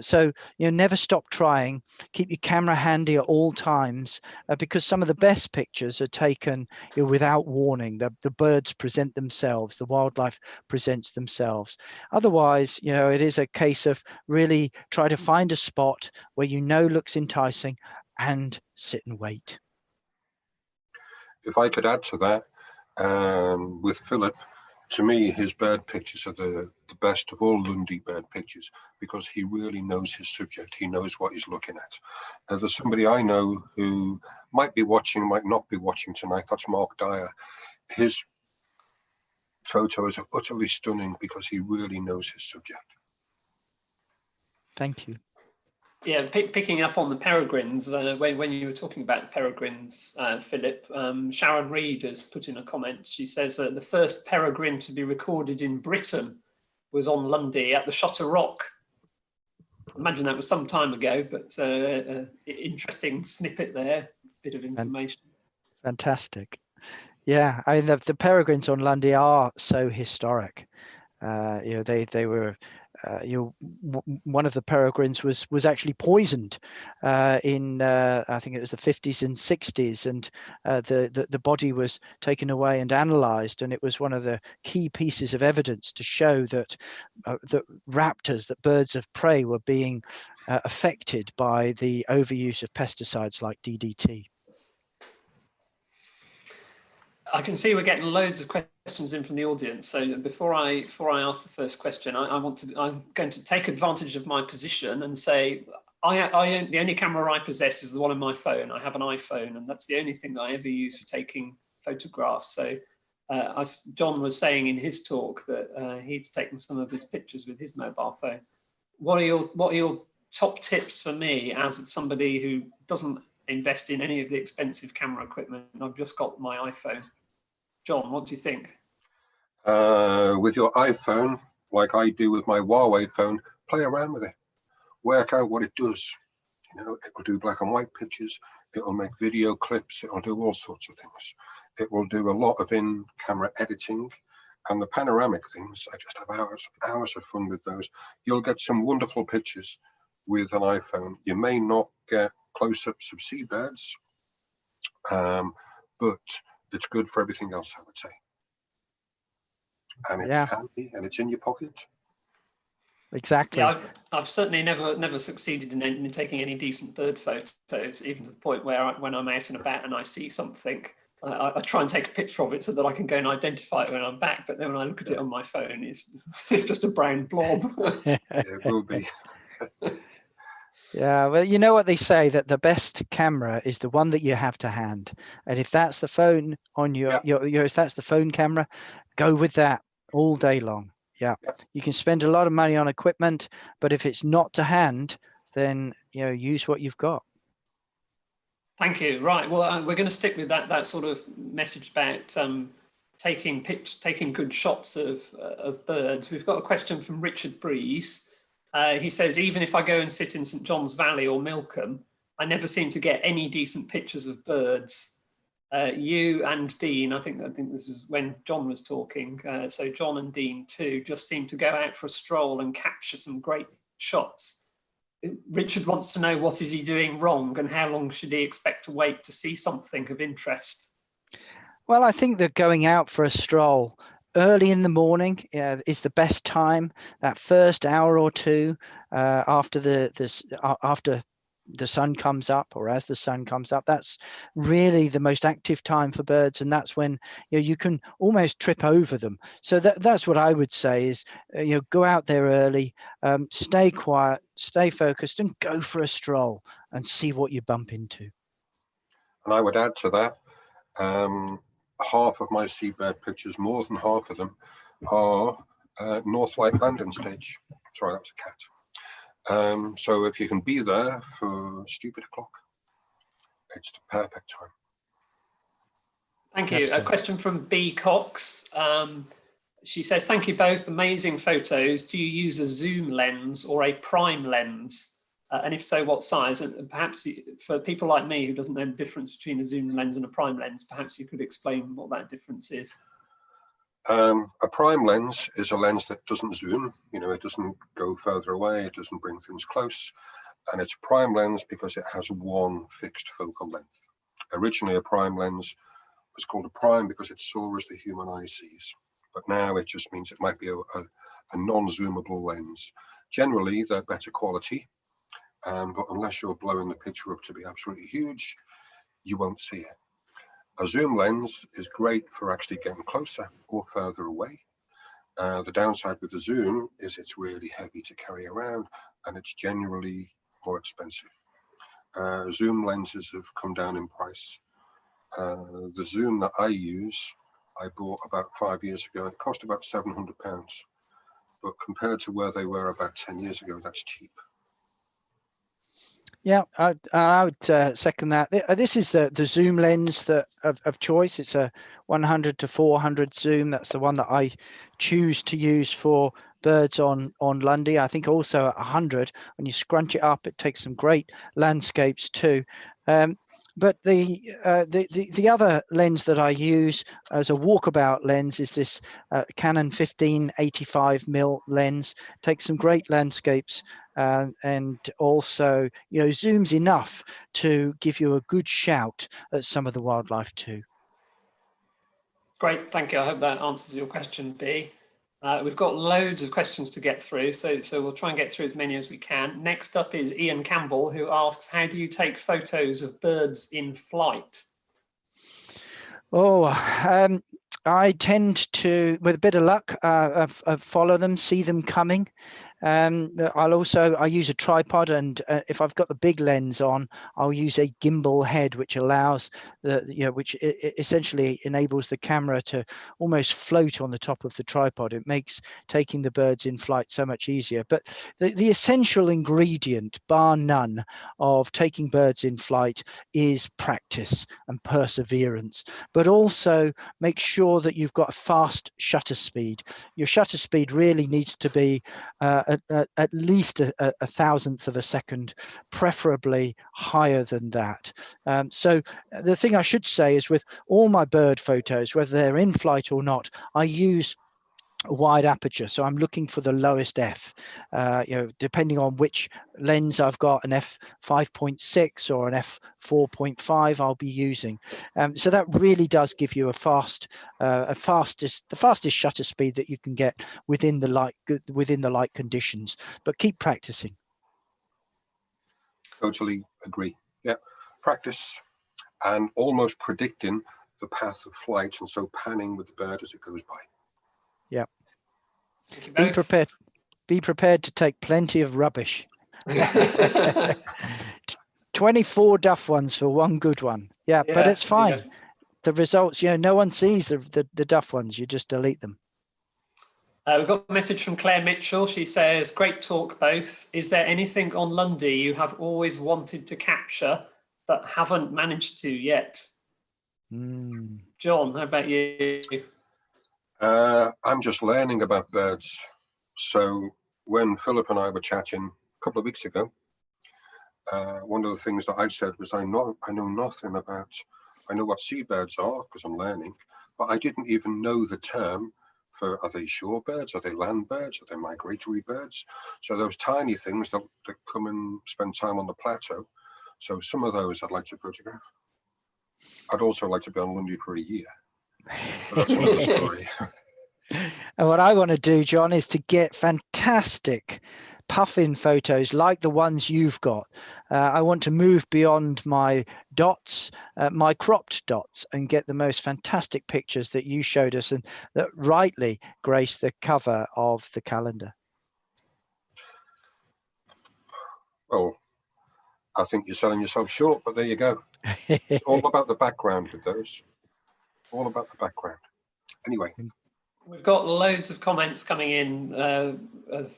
So never stop trying. Keep your camera handy at all times, because some of the best pictures are taken without warning. The birds present themselves, the wildlife presents themselves. Otherwise, it is a case of really try to find a spot where looks enticing and sit and wait. If I could add to that, with Philip, to me, his bird pictures are the best of all Lundy bird pictures, because he really knows his subject. He knows what he's looking at. There's somebody I know who might be watching, might not be watching tonight. That's Mark Dyer. His photos are utterly stunning because he really knows his subject. Thank you. Yeah, picking up on the peregrines, when you were talking about the peregrines, Philip, Sharon Reed has put in a comment. She says the first peregrine to be recorded in Britain was on Lundy at the Shutter Rock. I imagine that was some time ago, but interesting snippet there, bit of information. Fantastic. Yeah, I mean, the peregrines on Lundy are so historic. They were, one of the peregrines was actually poisoned in I think it was the 50s and 60s, and the body was taken away and analysed, and it was one of the key pieces of evidence to show that that raptors, that birds of prey, were being affected by the overuse of pesticides like DDT. I can see we're getting loads of questions in from the audience. So before I ask the first question, I'm going to take advantage of my position and say the only camera I possess is the one on my phone. I have an iPhone, and that's the only thing that I ever use for taking photographs. So John was saying in his talk that he'd taken some of his pictures with his mobile phone. What are your top tips for me as somebody who doesn't invest in any of the expensive camera equipment? I've just got my iPhone. John, what do you think? With your iPhone, like I do with my Huawei phone, play around with it. Work out what it does. It will do black and white pictures. It will make video clips. It will do all sorts of things. It will do a lot of in-camera editing. And the panoramic things, I just have hours of fun with those. You'll get some wonderful pictures with an iPhone. You may not get close-ups of seabirds, but it's good for everything else, I would say. And it's handy and it's in your pocket. Exactly. Yeah, I've certainly never succeeded in taking any decent bird photos, even to the point where when I'm out and about and I see something, I try and take a picture of it so that I can go and identify it when I'm back. But then when I look at it on my phone, it's just a brown blob. It will be. Yeah, well, you know what they say, that the best camera is the one that you have to hand. And if that's the phone on if that's the phone camera, go with that all day long. Yeah. You can spend a lot of money on equipment, but if it's not to hand, then use what you've got. Thank you. Right. Well, we're going to stick with that sort of message about taking good shots of birds. We've got a question from Richard Breeze. He says, even if I go and sit in St John's Valley or Milcombe, I never seem to get any decent pictures of birds. You and Dean, I think this is when John was talking. So John and Dean too just seem to go out for a stroll and capture some great shots. Richard wants to know, what is he doing wrong and how long should he expect to wait to see something of interest? Well, I think that going out for a stroll early in the morning is the best time. That first hour or two after the sun comes up, or as the sun comes up, that's really the most active time for birds, and that's when you can almost trip over them. So that's what I would say is go out there early, stay quiet, stay focused, and go for a stroll and see what you bump into. And I would add to that, half of my seabird pictures, more than half of them, are North Light landing stage. Sorry, that was a cat. So if you can be there for stupid o'clock, it's the perfect time. Thank you. A question from B. Cox. She says, thank you both, amazing photos. Do you use a zoom lens or a prime lens? And if so, what size? And perhaps for people like me who doesn't know the difference between a zoom lens and a prime lens, perhaps you could explain what that difference is. A prime lens is a lens that doesn't zoom, you know, it doesn't go further away, it doesn't bring things close. And it's a prime lens because it has one fixed focal length. Originally, a prime lens was called a prime because it saw as the human eye sees. But now it just means it might be a non-zoomable lens. Generally, they're better quality, but unless you're blowing the picture up to be absolutely huge, you won't see it. A zoom lens is great for actually getting closer or further away. The downside with the zoom is it's really heavy to carry around and it's generally more expensive. Zoom lenses have come down in price. The zoom that I use, I bought about 5 years ago and it cost about £700. But compared to where they were about 10 years ago, that's cheap. Yeah, I would second that. This is the zoom lens that of choice. It's a 100 to 400 zoom. That's the one that I choose to use for birds on Lundy. I think also at 100, when you scrunch it up, it takes some great landscapes too. But the other lens that I use as a walkabout lens is this Canon 15-85mm lens. Takes some great landscapes and also, you know, zooms enough to give you a good shout at some of the wildlife too. Great, thank you. I hope that answers your question, B. We've got loads of questions to get through, so we'll try and get through as many as we can. Next up is Ian Campbell, who asks, how do you take photos of birds in flight? Oh, I tend to, with a bit of luck, follow them, see them coming. I use a tripod, and if I've got the big lens on, I'll use a gimbal head, which allows which essentially enables the camera to almost float on the top of the tripod. It makes taking the birds in flight so much easier. But the essential ingredient, bar none, of taking birds in flight is practice and perseverance. But also make sure that you've got a fast shutter speed. Your shutter speed really needs to be at least a thousandth of a second, preferably higher than that. So the thing I should say is, with all my bird photos, whether they're in flight or not, I use a wide aperture, so I'm looking for the lowest f. Depending on which lens I've got, an f5.6 or an f4.5 I'll be using. So that really does give you the fastest shutter speed that you can get within the light conditions. But keep practicing. Totally agree. Yeah, practice and almost predicting the path of flight, and so panning with the bird as it goes by. Yeah. Thank you Be both. prepared. Be prepared to take plenty of rubbish. 24 duff ones for one good one. Yeah, but it's fine. Yeah. The results, no one sees the duff ones. You just delete them. We've got a message from Claire Mitchell. She says, great talk both. Is there anything on Lundy you have always wanted to capture but haven't managed to yet? John, how about you? I'm just learning about birds. So when Philip and I were chatting a couple of weeks ago, one of the things that I said was, I know nothing about, I know what seabirds are because I'm learning, but I didn't even know the term for, are they shorebirds, are they land birds, are they migratory birds? So those tiny things that come and spend time on the plateau. So some of those I'd like to photograph. I'd also like to be on Lundy for a year. But that's another story. And what I want to do, John, is to get fantastic puffin photos like the ones you've got. I want to move beyond my dots, my cropped dots, and get the most fantastic pictures that you showed us and that rightly grace the cover of the calendar. Well, I think you're selling yourself short, but there you go. It's all about the background with those. All about the background. Anyway. We've got loads of comments coming in of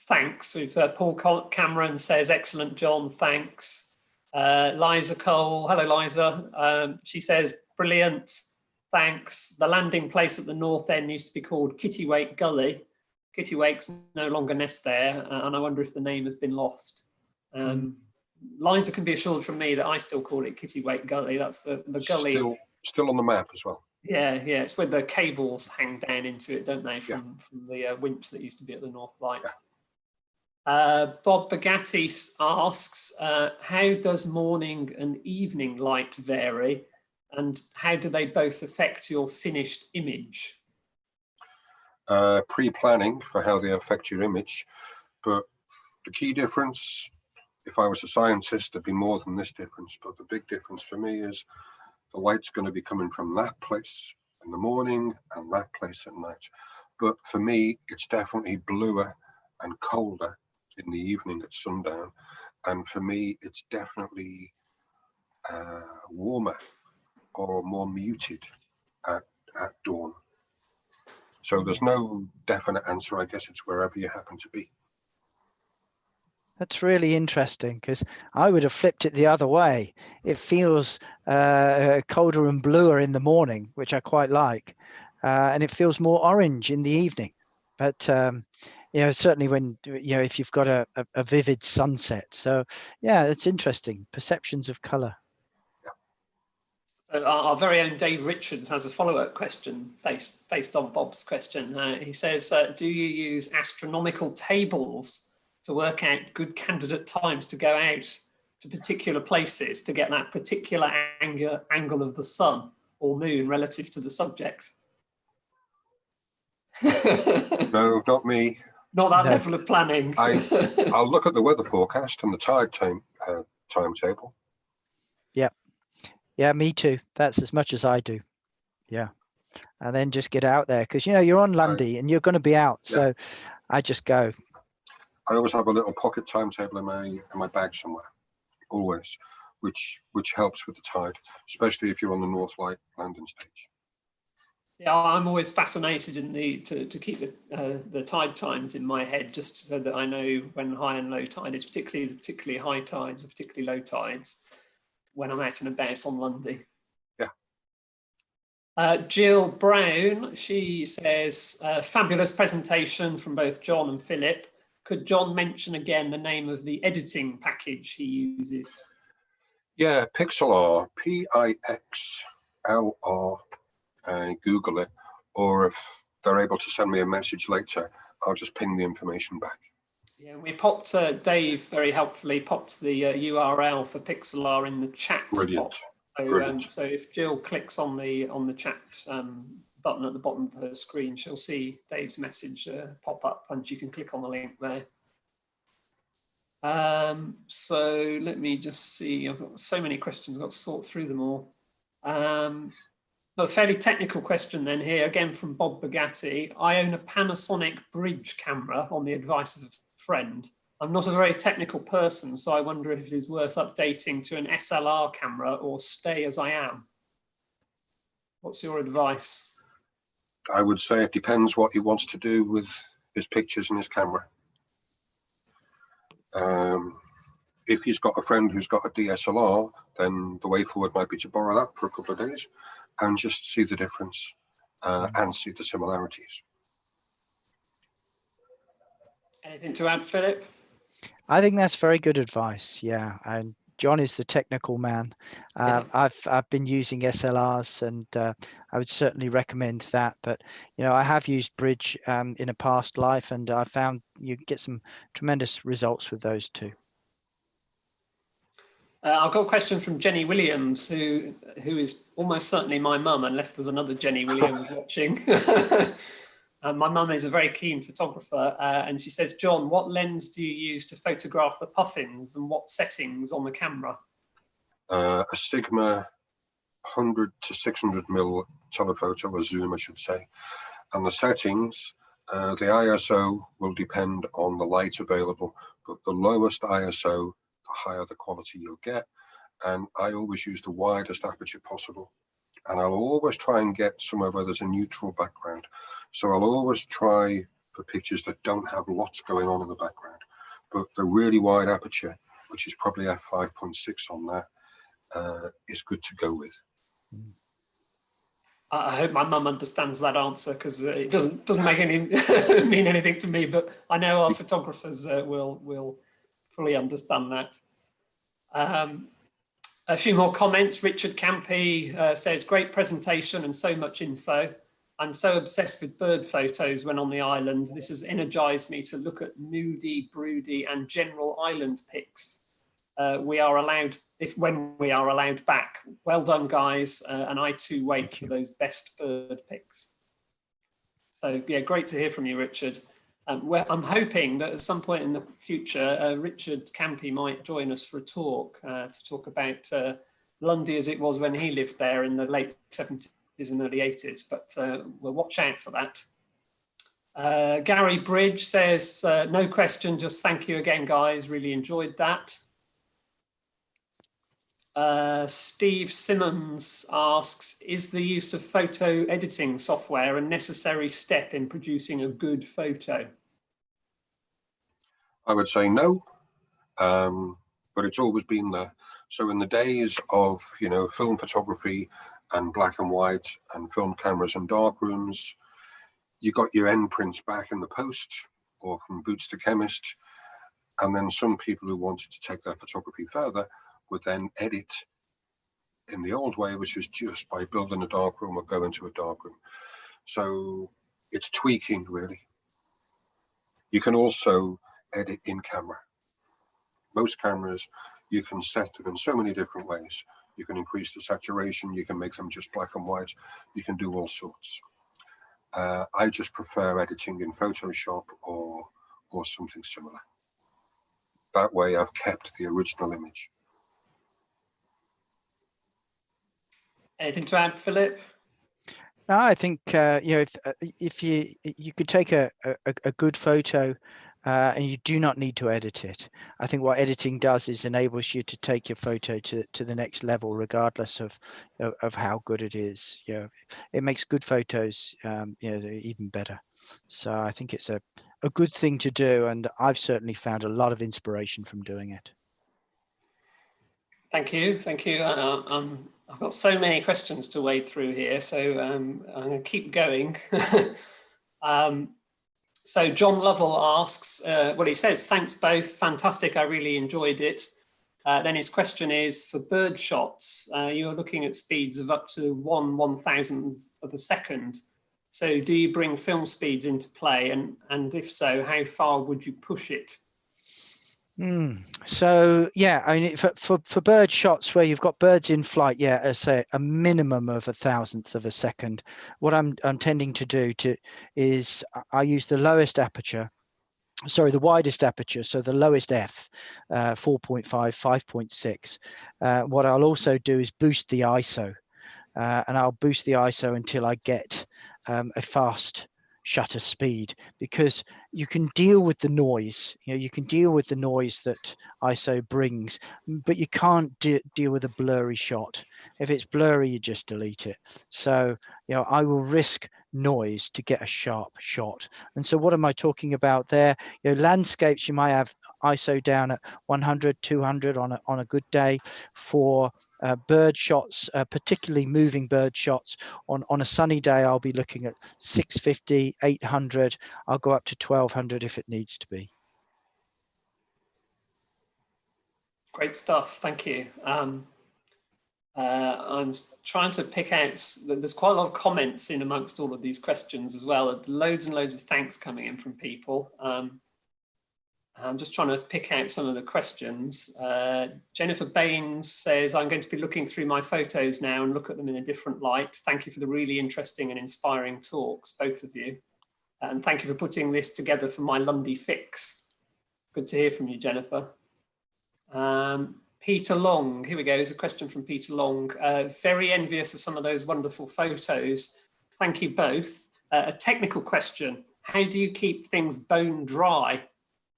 thanks. We've Paul Cameron says, excellent, John, thanks. Liza Cole, hello, Liza. She says, brilliant, thanks. The landing place at the north end used to be called Kittiwake Gully. Kittiwakes no longer nest there, and I wonder if the name has been lost. Liza can be assured from me that I still call it Kittiwake Gully. That's the gully. Still on the map as well. Yeah, it's where the cables hang down into it, don't they, from the winch that used to be at the North Light. Bob Bagatti asks, how does morning and evening light vary, and how do they both affect your finished image? Pre-planning for how they affect your image, but the key difference, if I was a scientist, there'd be more than this difference, but the big difference for me is the light's going to be coming from that place in the morning and that place at night. But for me, it's definitely bluer and colder in the evening at sundown, and for me it's definitely warmer or more muted at dawn. So there's no definite answer. I guess it's wherever you happen to be. That's really interesting, because I would have flipped it the other way. It feels colder and bluer in the morning, which I quite like, and it feels more orange in the evening. But you know, certainly when, you know, if you've got a vivid sunset. So yeah, it's interesting. Perceptions of color. So our very own Dave Richards has a follow-up question based on Bob's question. He says, do you use astronomical tables to work out good candidate times to go out to particular places to get that particular angle of the sun or moon relative to the subject? No, not me. Not that level of planning. I'll look at the weather forecast and the tide timetable. Yeah, me too. That's as much as I do. Yeah. And then just get out there, because, you know, you're on Lundy and you're going to be out. So I just go. I always have a little pocket timetable in my bag somewhere, always, which helps with the tide, especially if you're on the North Light landing stage. Yeah, I'm always fascinated in to keep the tide times in my head, just so that I know when high and low tide is, particularly high tides or particularly low tides, when I'm out and about on Lundy. Yeah. Jill Brown, she says, fabulous presentation from both John and Philip. Could John mention again the name of the editing package he uses? Yeah, Pixlr, Pixlr. Google it, or if they're able to send me a message later, I'll just ping the information back. Yeah, we popped, Dave very helpfully popped the URL for Pixlr in the chat. Brilliant. So if Jill clicks on the chat button at the bottom of her screen, she'll see Dave's message pop up, and she can click on the link there. So let me just see. I've got so many questions. I've got to sort through them all. A fairly technical question then here, again from Bob Bagatti. I own a Panasonic bridge camera on the advice of a friend. I'm not a very technical person, so I wonder if it is worth updating to an SLR camera or stay as I am. What's your advice? I would say it depends what he wants to do with his pictures and his camera. If he's got a friend who's got a DSLR, then the way forward might be to borrow that for a couple of days and just see the difference and see the similarities. Anything to add, Philip? I think that's very good advice. Yeah, and John is the technical man. I've been using SLRs, and I would certainly recommend that. But you know, I have used bridge in a past life, and I found you get some tremendous results with those too. I've got a question from Jenny Williams, who is almost certainly my mum, unless there's another Jenny Williams watching. My mum is a very keen photographer, and she says, John, what lens do you use to photograph the puffins, and what settings on the camera? A Sigma 100 to 600 mil telephoto, or zoom, I should say. And the settings, the ISO will depend on the light available, but the lowest ISO, the higher the quality you'll get. And I always use the widest aperture possible. And I'll always try and get somewhere where there's a neutral background. So I'll always try for pictures that don't have lots going on in the background. But the really wide aperture, which is probably f5.6 on that, is good to go with. I hope my mum understands that answer, because it doesn't make any mean anything to me. But I know our photographers will fully understand that. A few more comments. Richard Campy says, great presentation and so much info. I'm so obsessed with bird photos when on the island. This has energized me to look at moody, broody and general island pics. When we are allowed back. Well done, guys. And I too wait for those best bird pics. So yeah, great to hear from you, Richard. I'm hoping that at some point in the future, Richard Campy might join us for a talk to talk about Lundy as it was when he lived there in the late 70s and early 80s, but we'll watch out for that. Gary Bridge says, no question, just thank you again, guys. Really enjoyed that. Steve Simmons asks, is the use of photo editing software a necessary step in producing a good photo? I would say no, but it's always been there. So in the days of, you know, film photography and black and white and film cameras and dark rooms, you got your end prints back in the post or from Boots the Chemist. And then some people who wanted to take their photography further would then edit in the old way, which is just by building a dark room or go into a dark room. So it's tweaking, really. You can also edit in camera. Most cameras, you can set them in so many different ways. You can increase the saturation, you can make them just black and white, you can do all sorts. I just prefer editing in Photoshop or something similar. That way I've kept the original image. Anything to add, Philip? No, I think you know, if you could take a good photo and you do not need to edit it. I think what editing does is enables you to take your photo to the next level, regardless of how good it is. You know, it makes good photos you know, even better. So I think it's a good thing to do, and I've certainly found a lot of inspiration from doing it. Thank you, thank you. I've got so many questions to wade through here, so I'm going to keep going. So John Lovell asks, well, he says, thanks both, fantastic, I really enjoyed it. Then his question is, for bird shots, you're looking at speeds of up to 1/1000th of a second. So do you bring film speeds into play? And if so, how far would you push it? So yeah, I mean, for bird shots where you've got birds in flight, yeah, I say a minimum of 1/1000th of a second. What I'm tending to do is I use the lowest aperture, sorry, the widest aperture, so the lowest f, 4.5, 5.6. What I'll also do is boost the ISO, and I'll boost the ISO until I get a fast shutter speed, because you can deal with the noise. You know, you can deal with the noise that ISO brings, but you can't deal with a blurry shot. If it's blurry, you just delete it. So, you know, I will risk noise to get a sharp shot. And so what am I talking about there? You know, landscapes, you might have ISO down at 100, 200 on a good day. For bird shots, particularly moving bird shots, on a sunny day, I'll be looking at 650, 800. I'll go up to 1200 if it needs to be. Great stuff, thank you. I'm trying to pick out, there's quite a lot of comments in amongst all of these questions as well. Loads and loads of thanks coming in from people. I'm just trying to pick out some of the questions. Jennifer Baines says, I'm going to be looking through my photos now and look at them in a different light. Thank you for the really interesting and inspiring talks, both of you. And thank you for putting this together for my Lundy fix. Good to hear from you, Jennifer. Peter Long, here we go, here's a question from Peter Long. Very envious of some of those wonderful photos. Thank you both. A technical question, how do you keep things bone dry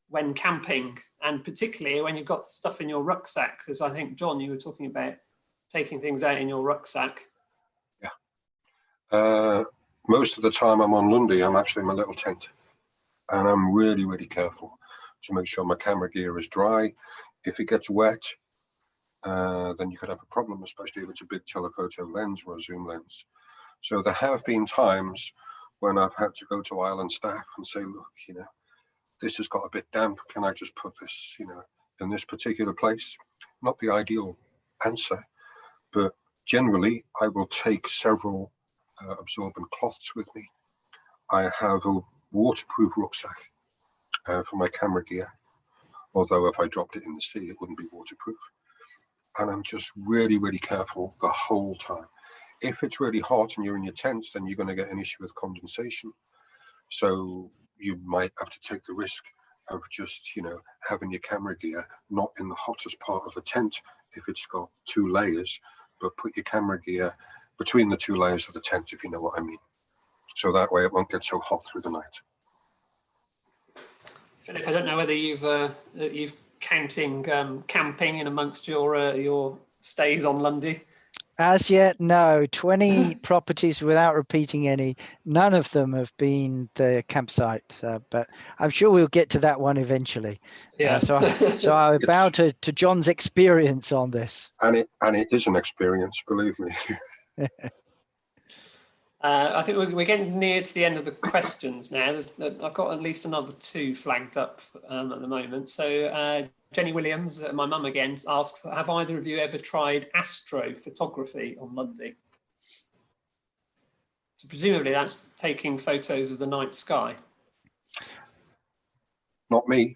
when camping, and particularly when you've got stuff in your rucksack? Because I think, John, you were talking about taking things out in your rucksack. Yeah. Most of the time I'm on Lundy, I'm actually in my little tent, and I'm really, really careful to make sure my camera gear is dry. If it gets wet, then you could have a problem, especially if it's a big telephoto lens or a zoom lens. So there have been times when I've had to go to island staff and say, look, you know, this has got a bit damp. Can I just put this, you know, in this particular place. Not the ideal answer, but generally I will take several absorbent cloths with me. I have a waterproof rucksack for my camera gear, although if I dropped it in the sea, it wouldn't be waterproof. And I'm just really, really careful the whole time. If it's really hot and you're in your tent, then you're going to get an issue with condensation. So you might have to take the risk of just, having your camera gear not in the hottest part of the tent if it's got 2 layers, but put your camera gear between the 2 layers of the tent, if you know what I mean. So that way it won't get so hot through the night. Philip, I don't know whether you've counting camping in amongst your stays on Lundy. As yet, no. 20 properties without repeating any. None of them have been the campsite, but I'm sure we'll get to that one eventually. Yeah. So I bow to John's experience on this. And it is an experience, believe me. I think we're getting near to the end of the questions now. I've got at least another 2 flagged up at the moment. So Jenny Williams, my mum again, asks, have either of you ever tried astrophotography on Lundy? So presumably that's taking photos of the night sky. Not me.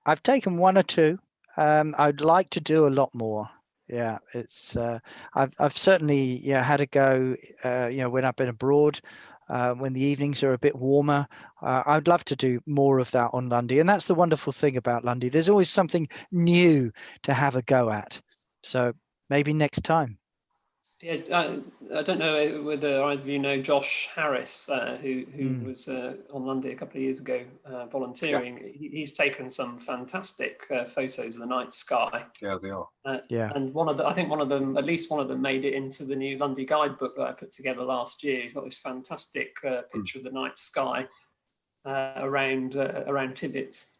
I've taken 1 or 2. I'd like to do a lot more. Yeah, it's I've certainly had a go when I've been abroad, when the evenings are a bit warmer. I'd love to do more of that on Lundy, and that's the wonderful thing about Lundy. There's always something new to have a go at. So maybe next time. Yeah, I don't know whether either of you know Josh Harris, who was on Lundy a couple of years ago volunteering. Yeah. He's taken some fantastic photos of the night sky. Yeah, they are. Yeah, and at least one of them made it into the new Lundy guidebook that I put together last year. He's got this fantastic picture of the night sky around Tibbets.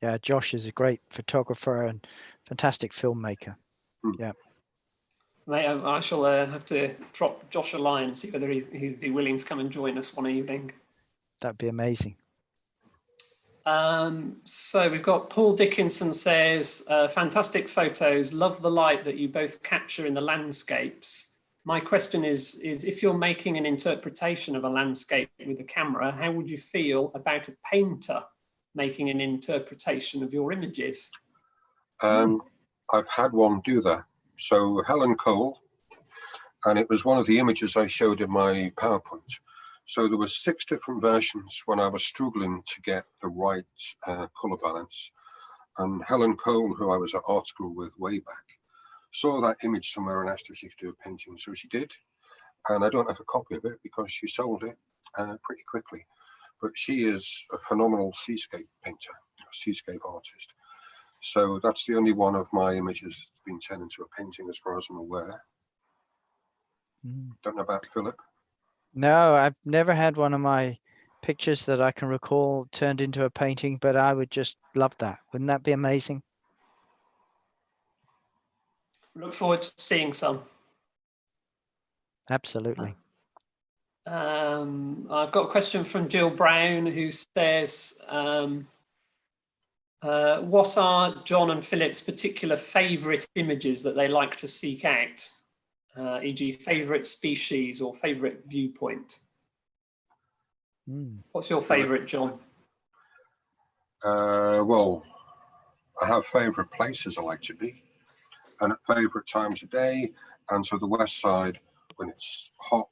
Yeah, Josh is a great photographer and fantastic filmmaker. Yeah. Mate, I shall have to drop Josh a line and see whether he'd be willing to come and join us one evening. That'd be amazing. So we've got Paul Dickinson says, fantastic photos, love the light that you both capture in the landscapes. My question is if you're making an interpretation of a landscape with a camera, how would you feel about a painter making an interpretation of your images? I've had one do that. So Helen Cole, and it was one of the images I showed in my PowerPoint. So there were 6 different versions when I was struggling to get the right color balance. And Helen Cole, who I was at art school with way back, saw that image somewhere and asked if she could do a painting. So she did. And I don't have a copy of it because she sold it pretty quickly. But she is a phenomenal seascape painter, a seascape artist. So that's the only one of my images that's been turned into a painting as far as I'm aware. Don't know about Philip. No, I've never had one of my pictures that I can recall turned into a painting, but I would just love that. Wouldn't that be amazing? Look forward to seeing some. Absolutely. I've got a question from Jill Brown who says, what are John and Philip's particular favourite images that they like to seek out? E.g. favourite species or favourite viewpoint? What's your favourite, John? Well, I have favourite places I like to be and at favourite times of day. And so the west side, when it's hot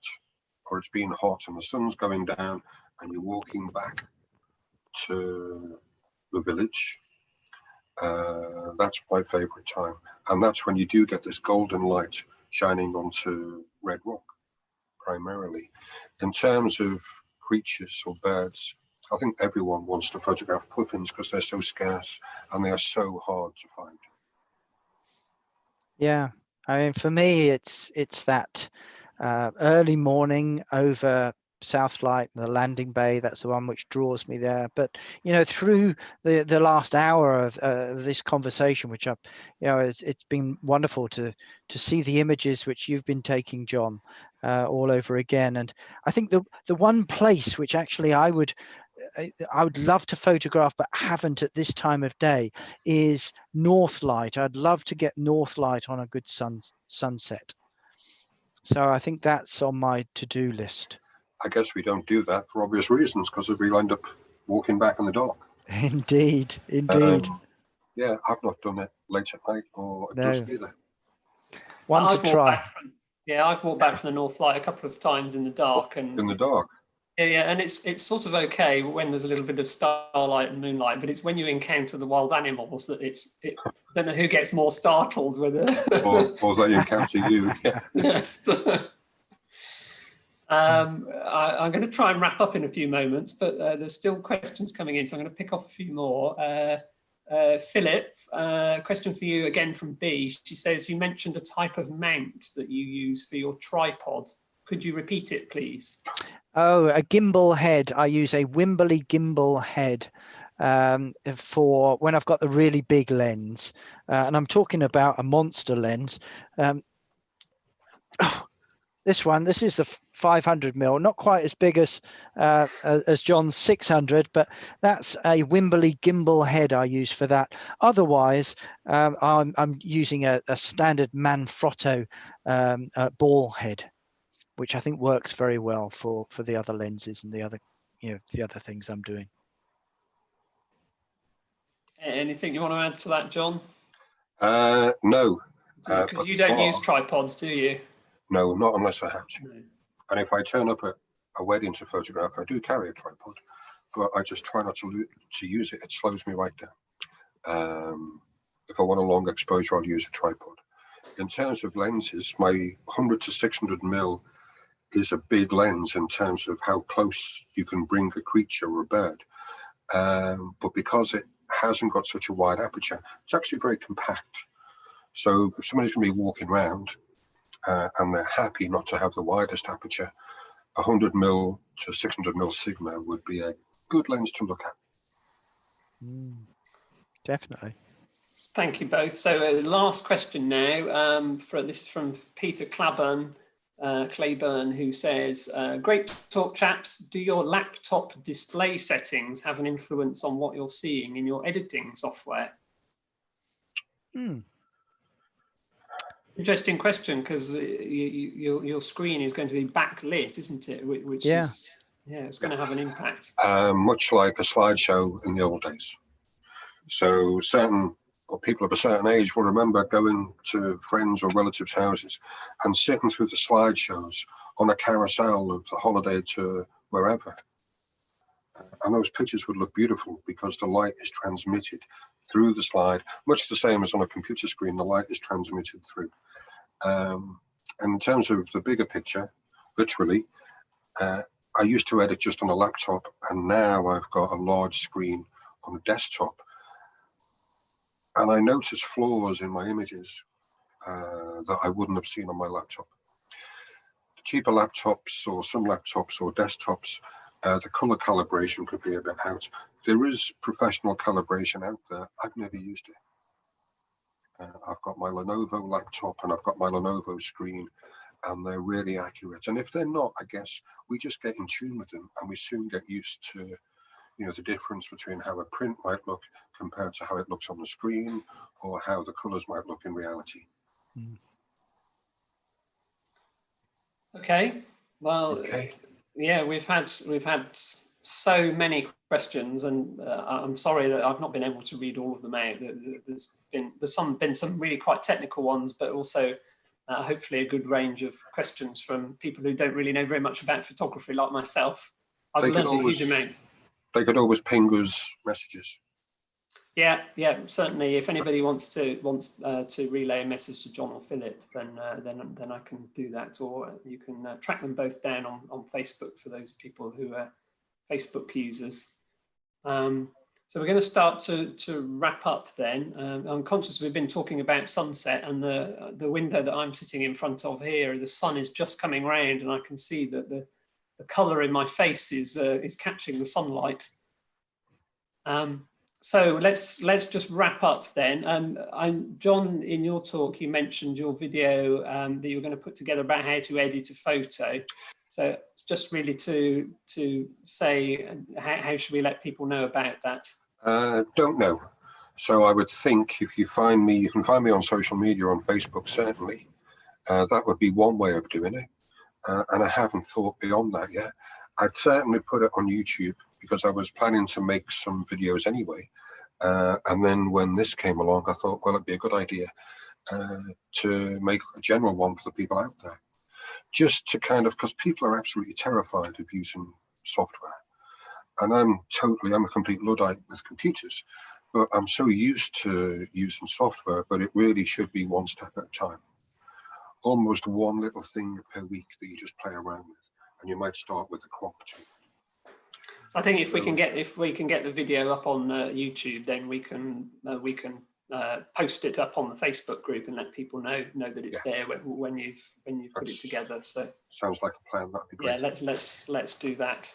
or it's been hot and the sun's going down and you're walking back to the village, that's my favourite time. And that's when you do get this golden light shining onto red rock, primarily. In terms of creatures or birds, I think everyone wants to photograph puffins because they're so scarce and they are so hard to find. Yeah, I mean, for me, it's that early morning over Southlight, the landing bay. That's the one which draws me there. But through the last hour of this conversation, which it's been wonderful to see the images which you've been taking, John, all over again. And I think the one place which actually I would I would love to photograph, but haven't at this time of day, is north light. I'd love to get north light on a good sunset. So I think that's on my to-do list. I guess we don't do that for obvious reasons, because we'll end up walking back in the dark. Indeed, indeed. Yeah, I've not done it late at night or at dusk either. One to try. I've walked back from the north light a couple of times in the dark, and in the dark. Yeah, and it's sort of okay when there's a little bit of starlight and moonlight, but it's when you encounter the wild animals that I don't know who gets more startled, whether or they encounter you. Yeah. Yes. I'm going to try and wrap up in a few moments, but there's still questions coming in, so I'm going to pick off a few more. Philip, question for you again from B. She says, you mentioned a type of mount that you use for your tripod. Could you repeat it, please? Oh, a gimbal head. I use a Wimberley gimbal head for when I've got the really big lens. And I'm talking about a monster lens. This is the 500mm, not quite as big as John's 600, but that's a Wimberley gimbal head I use for that. Otherwise, I'm using a standard Manfrotto ball head, which I think works very well for the other lenses and the other things I'm doing. Anything you want to add to that, John? No. Because you don't use tripods, do you? No, not unless I have to. No. And if I turn up at a wedding to photograph, I do carry a tripod, but I just try not to use it. It slows me right down. If I want a long exposure, I'll use a tripod. In terms of lenses, my 100 to 600mm is a big lens in terms of how close you can bring a creature or a bird. But because it hasn't got such a wide aperture, it's actually very compact. So if somebody's going to be walking around and they're happy not to have the widest aperture, 100mm to 600mm Sigma would be a good lens to look at. Definitely. Thank you both. So last question now. This is from Peter Claiborne, who says, great talk, chaps. Do your laptop display settings have an influence on what you're seeing in your editing software? Interesting question, because your screen is going to be backlit, isn't it? Which is, it's going to have an impact. Much like a slideshow in the old days. So people of a certain age will remember going to friends or relatives' houses and sitting through the slideshows on a carousel of the holiday to wherever. And those pictures would look beautiful because the light is transmitted through the slide, much the same as on a computer screen, the light is transmitted through. And in terms of the bigger picture, literally, I used to edit just on a laptop, and now I've got a large screen on a desktop. And I notice flaws in my images that I wouldn't have seen on my laptop. The cheaper laptops or some laptops or desktops, the color calibration could be a bit out. There is professional calibration out there. I've never used it. I've got my Lenovo laptop and I've got my Lenovo screen, and they're really accurate. And if they're not, I guess we just get in tune with them, and we soon get used to the difference between how a print might look compared to how it looks on the screen, or how the colors might look in reality. Okay. Well, okay. Yeah, we've had so many questions, and I'm sorry that I've not been able to read all of them out. There's been some really quite technical ones, but also hopefully a good range of questions from people who don't really know very much about photography, like myself. I've learned a huge amount. They could always ping us messages. Yeah, certainly. If anybody wants to relay a message to John or Philip, then I can do that, or you can track them both down on Facebook for those people who are Facebook users. So we're going to start to wrap up then. I'm conscious we've been talking about sunset, and the window that I'm sitting in front of here, the sun is just coming round, and I can see that the colour in my face is catching the sunlight. So let's just wrap up then. John, in your talk, you mentioned your video that you were going to put together about how to edit a photo. So it's just really to say, how should we let people know about that? Don't know. So I would think if you find me, you can find me on social media, on Facebook, certainly. That would be one way of doing it. And I haven't thought beyond that yet. I'd certainly put it on YouTube because I was planning to make some videos anyway. And then when this came along, I thought, well, it'd be a good idea to make a general one for the people out there. Just to kind of, because people are absolutely terrified of using software. And I'm a complete Luddite with computers, but I'm so used to using software, but it really should be one step at a time. Almost one little thing per week that you just play around with, and you might start with a crop tool. So I think if we can get the video up on YouTube, then we can post it up on the Facebook group and let people know that it's there when you've put it together. So sounds like a plan. That'd be great. Yeah, let's do that.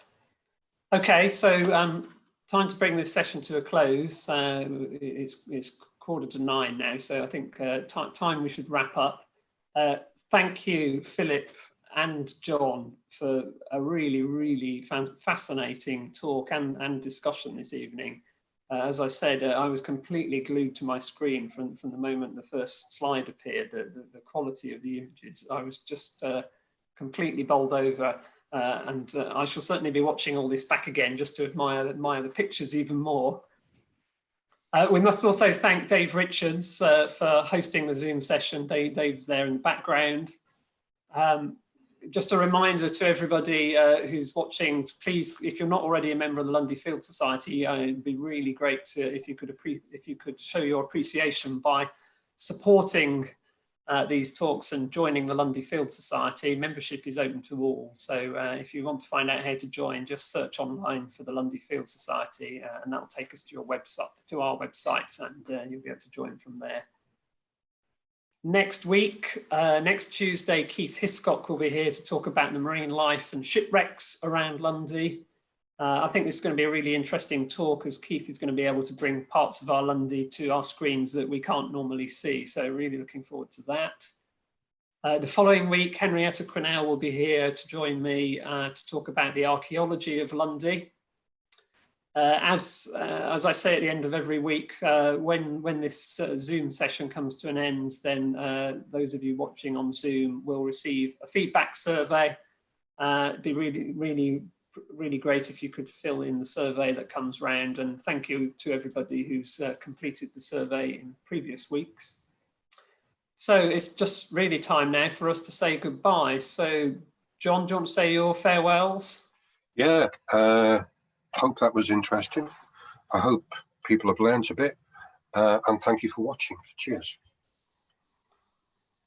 Okay, so time to bring this session to a close. It's 8:45 now, so I think time we should wrap up. Thank you, Philip and John, for a really fascinating talk and discussion this evening. As I said, I was completely glued to my screen from the moment the first slide appeared. The quality of the images, I was just completely bowled over. And I shall certainly be watching all this back again just to admire the pictures even more. We must also thank Dave Richards for hosting the Zoom session. Dave's there in the background. Just a reminder to everybody who's watching, please, if you're not already a member of the Lundy Field Society, it'd be really great if you could show your appreciation by supporting these talks and joining the Lundy Field Society. Membership is open to all. So if you want to find out how to join, just search online for the Lundy Field Society, and that'll take us to our website, and you'll be able to join from there. Next week, next Tuesday, Keith Hiscock will be here to talk about the marine life and shipwrecks around Lundy. I think this is going to be a really interesting talk, as Keith is going to be able to bring parts of our Lundy to our screens that we can't normally see. So really looking forward to that. The following week, Henrietta Quinnell will be here to join me to talk about the archaeology of Lundy. As I say at the end of every week, when this Zoom session comes to an end, then those of you watching on Zoom will receive a feedback survey. It'd be really great if you could fill in the survey that comes round, and thank you to everybody who's completed the survey in previous weeks. So it's just really time now for us to say goodbye. So John, do you want to say your farewells? Yeah, hope that was interesting. I hope people have learned a bit, and thank you for watching. Cheers.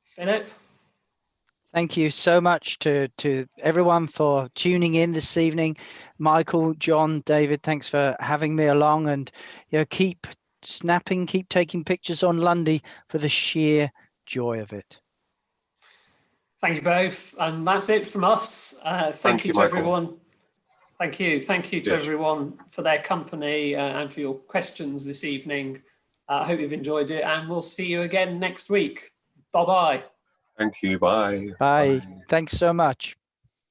Philip? Thank you so much to everyone for tuning in this evening. Michael, John, David, thanks for having me along, and keep snapping, keep taking pictures on Lundy for the sheer joy of it. Thank you both, and that's it from us. Thank you to Michael. everyone. Thank you to everyone for their company and for your questions this evening. I hope you've enjoyed it, and we'll see you again next week. Bye-bye. Thank you. Bye. Bye. Thanks so much.